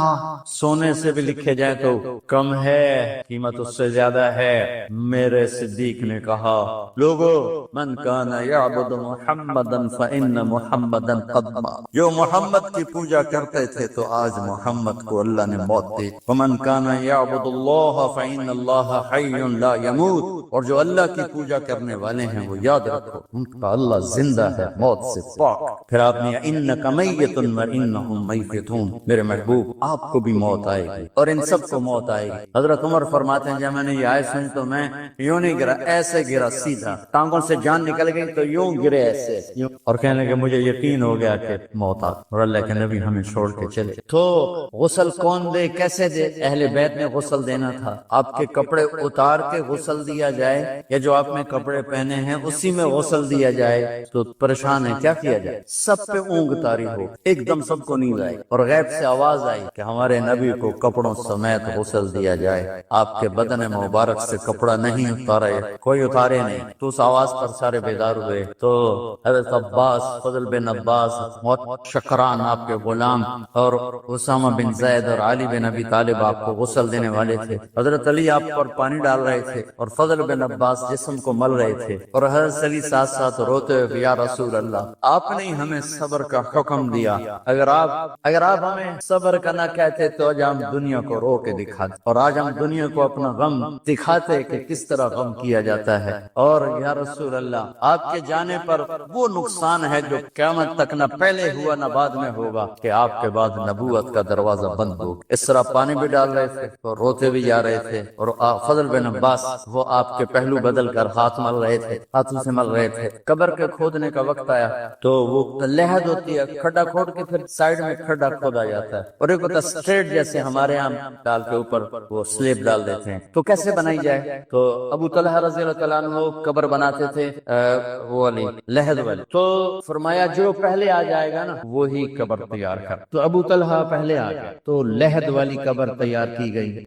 سونے سے بھی لکھے جائے تو کم ہے، قیمت اس سے زیادہ ہے۔ میرے صدیق نے کہا لوگو من کان یعبد محمدا فإن محمدا قد مات، جو محمد کی پوجا کرتے تھے تو آج محمد کو اللہ نے موت دی۔ ومن کان یعبد اللہ فإن اللہ حی لا يموت، اور جو اللہ کی پوجا کرنے والے ہیں وہ یاد رکھو ان کا اللہ زندہ ہے، موت سے پاک۔ پھر آپ نے انک میت وانہم میتون، میرے محبوب آپ کو بھی موت آئے گی اور ان سب کو موت آئے گی۔ حضرت عمر فرماتے ہیں جب میں نے یہ آیت سنی تو میں یوں نہیں گرا، ایسے گرا سیدھا، ٹانگوں سے جان نکل گئی تو یوں گرے ایسے یوں، اور کہنے لگے مجھے یقین ہو گیا کہ موت آ، اور اللہ کے نبی ہمیں چھوڑ کے چلے۔ تو غسل کون دے، کیسے دے؟ اہل بیت نے غسل دینا تھا۔ آپ کے کپڑے اتار کے غسل دیا جائے یا جو آپ نے کپڑے پہنے ہیں اسی میں غسل دیا جائے؟ تو پریشان ہے کیا کیا جائے؟ سب پہ اونگ طاری ہو، ایک دم سب کو نیند آئی اور غیب سے آواز آئی کہ ہمارے نبی کو کپڑوں سمیت غسل دیا جائے، آپ کے بدن مبارک سے کپڑا نہیں اتارے، کوئی اتارے نہیں۔ تو اس آواز پر سارے بیدار ہوئے۔ تو حضرت عباس، فضل بن عباس، شکران آپ کے غلام، اور اسامہ بن زید اور علی بن ابی طالب آپ کو غسل دینے والے تھے۔ حضرت علی آپ پر پانی ڈال رہے تھے اور فضل بن عباس جسم کو مل رہے تھے، اور حضرت علی ساتھ ساتھ روتے ہوئے یا رسول اللہ آپ نے ہمیں صبر کا حکم دیا، اگر آپ ہمیں صبر کا نہ کہتے تو آج ہم دنیا کو رو کے دکھاتے، اور آج ہم دنیا کو اپنا غم دکھاتے کہ کس طرح غم کیا جاتا ہے۔ اور یا رسول اللہ آپ کے جانے پر وہ نقصان ہے جو قیامت تک نہ پہلے ہوا نہ بعد میں ہوگا، کہ آپ کے بعد نبوت کا دروازہ بند ہوگا۔ اس طرح پانی بھی ڈال رہے تھے اور روتے بھی جا رہے تھے، اور فضل بن عباس وہ آپ کے پہلو بدل کر ہاتھ مل رہے تھے، ہاتھوں سے مل رہے تھے۔ قبر کے کھودنے کا وقت آیا تو وہ لحد ہوتی ہے، کھڈا کھود کے پھر سائڈ میں کھڈا کھودا جاتا ہے، اور ایک ہوتا اسٹریٹ جیسے ہمارے یہاں ڈال کے اوپر وہ سلیب ڈال دیتے ہیں، تو کیسے بنائی جائے؟ تو ابو طلحہ رضی اللہ تعالیٰ عنہ قبر بناتے تھے وہ والی لحد والی، تو فرمایا جو پہلے آ جائے گا نا وہی قبر تیار کر۔ تو ابو طلحہ پہلے آ گیا تو لحد والی قبر تیار کی گئی۔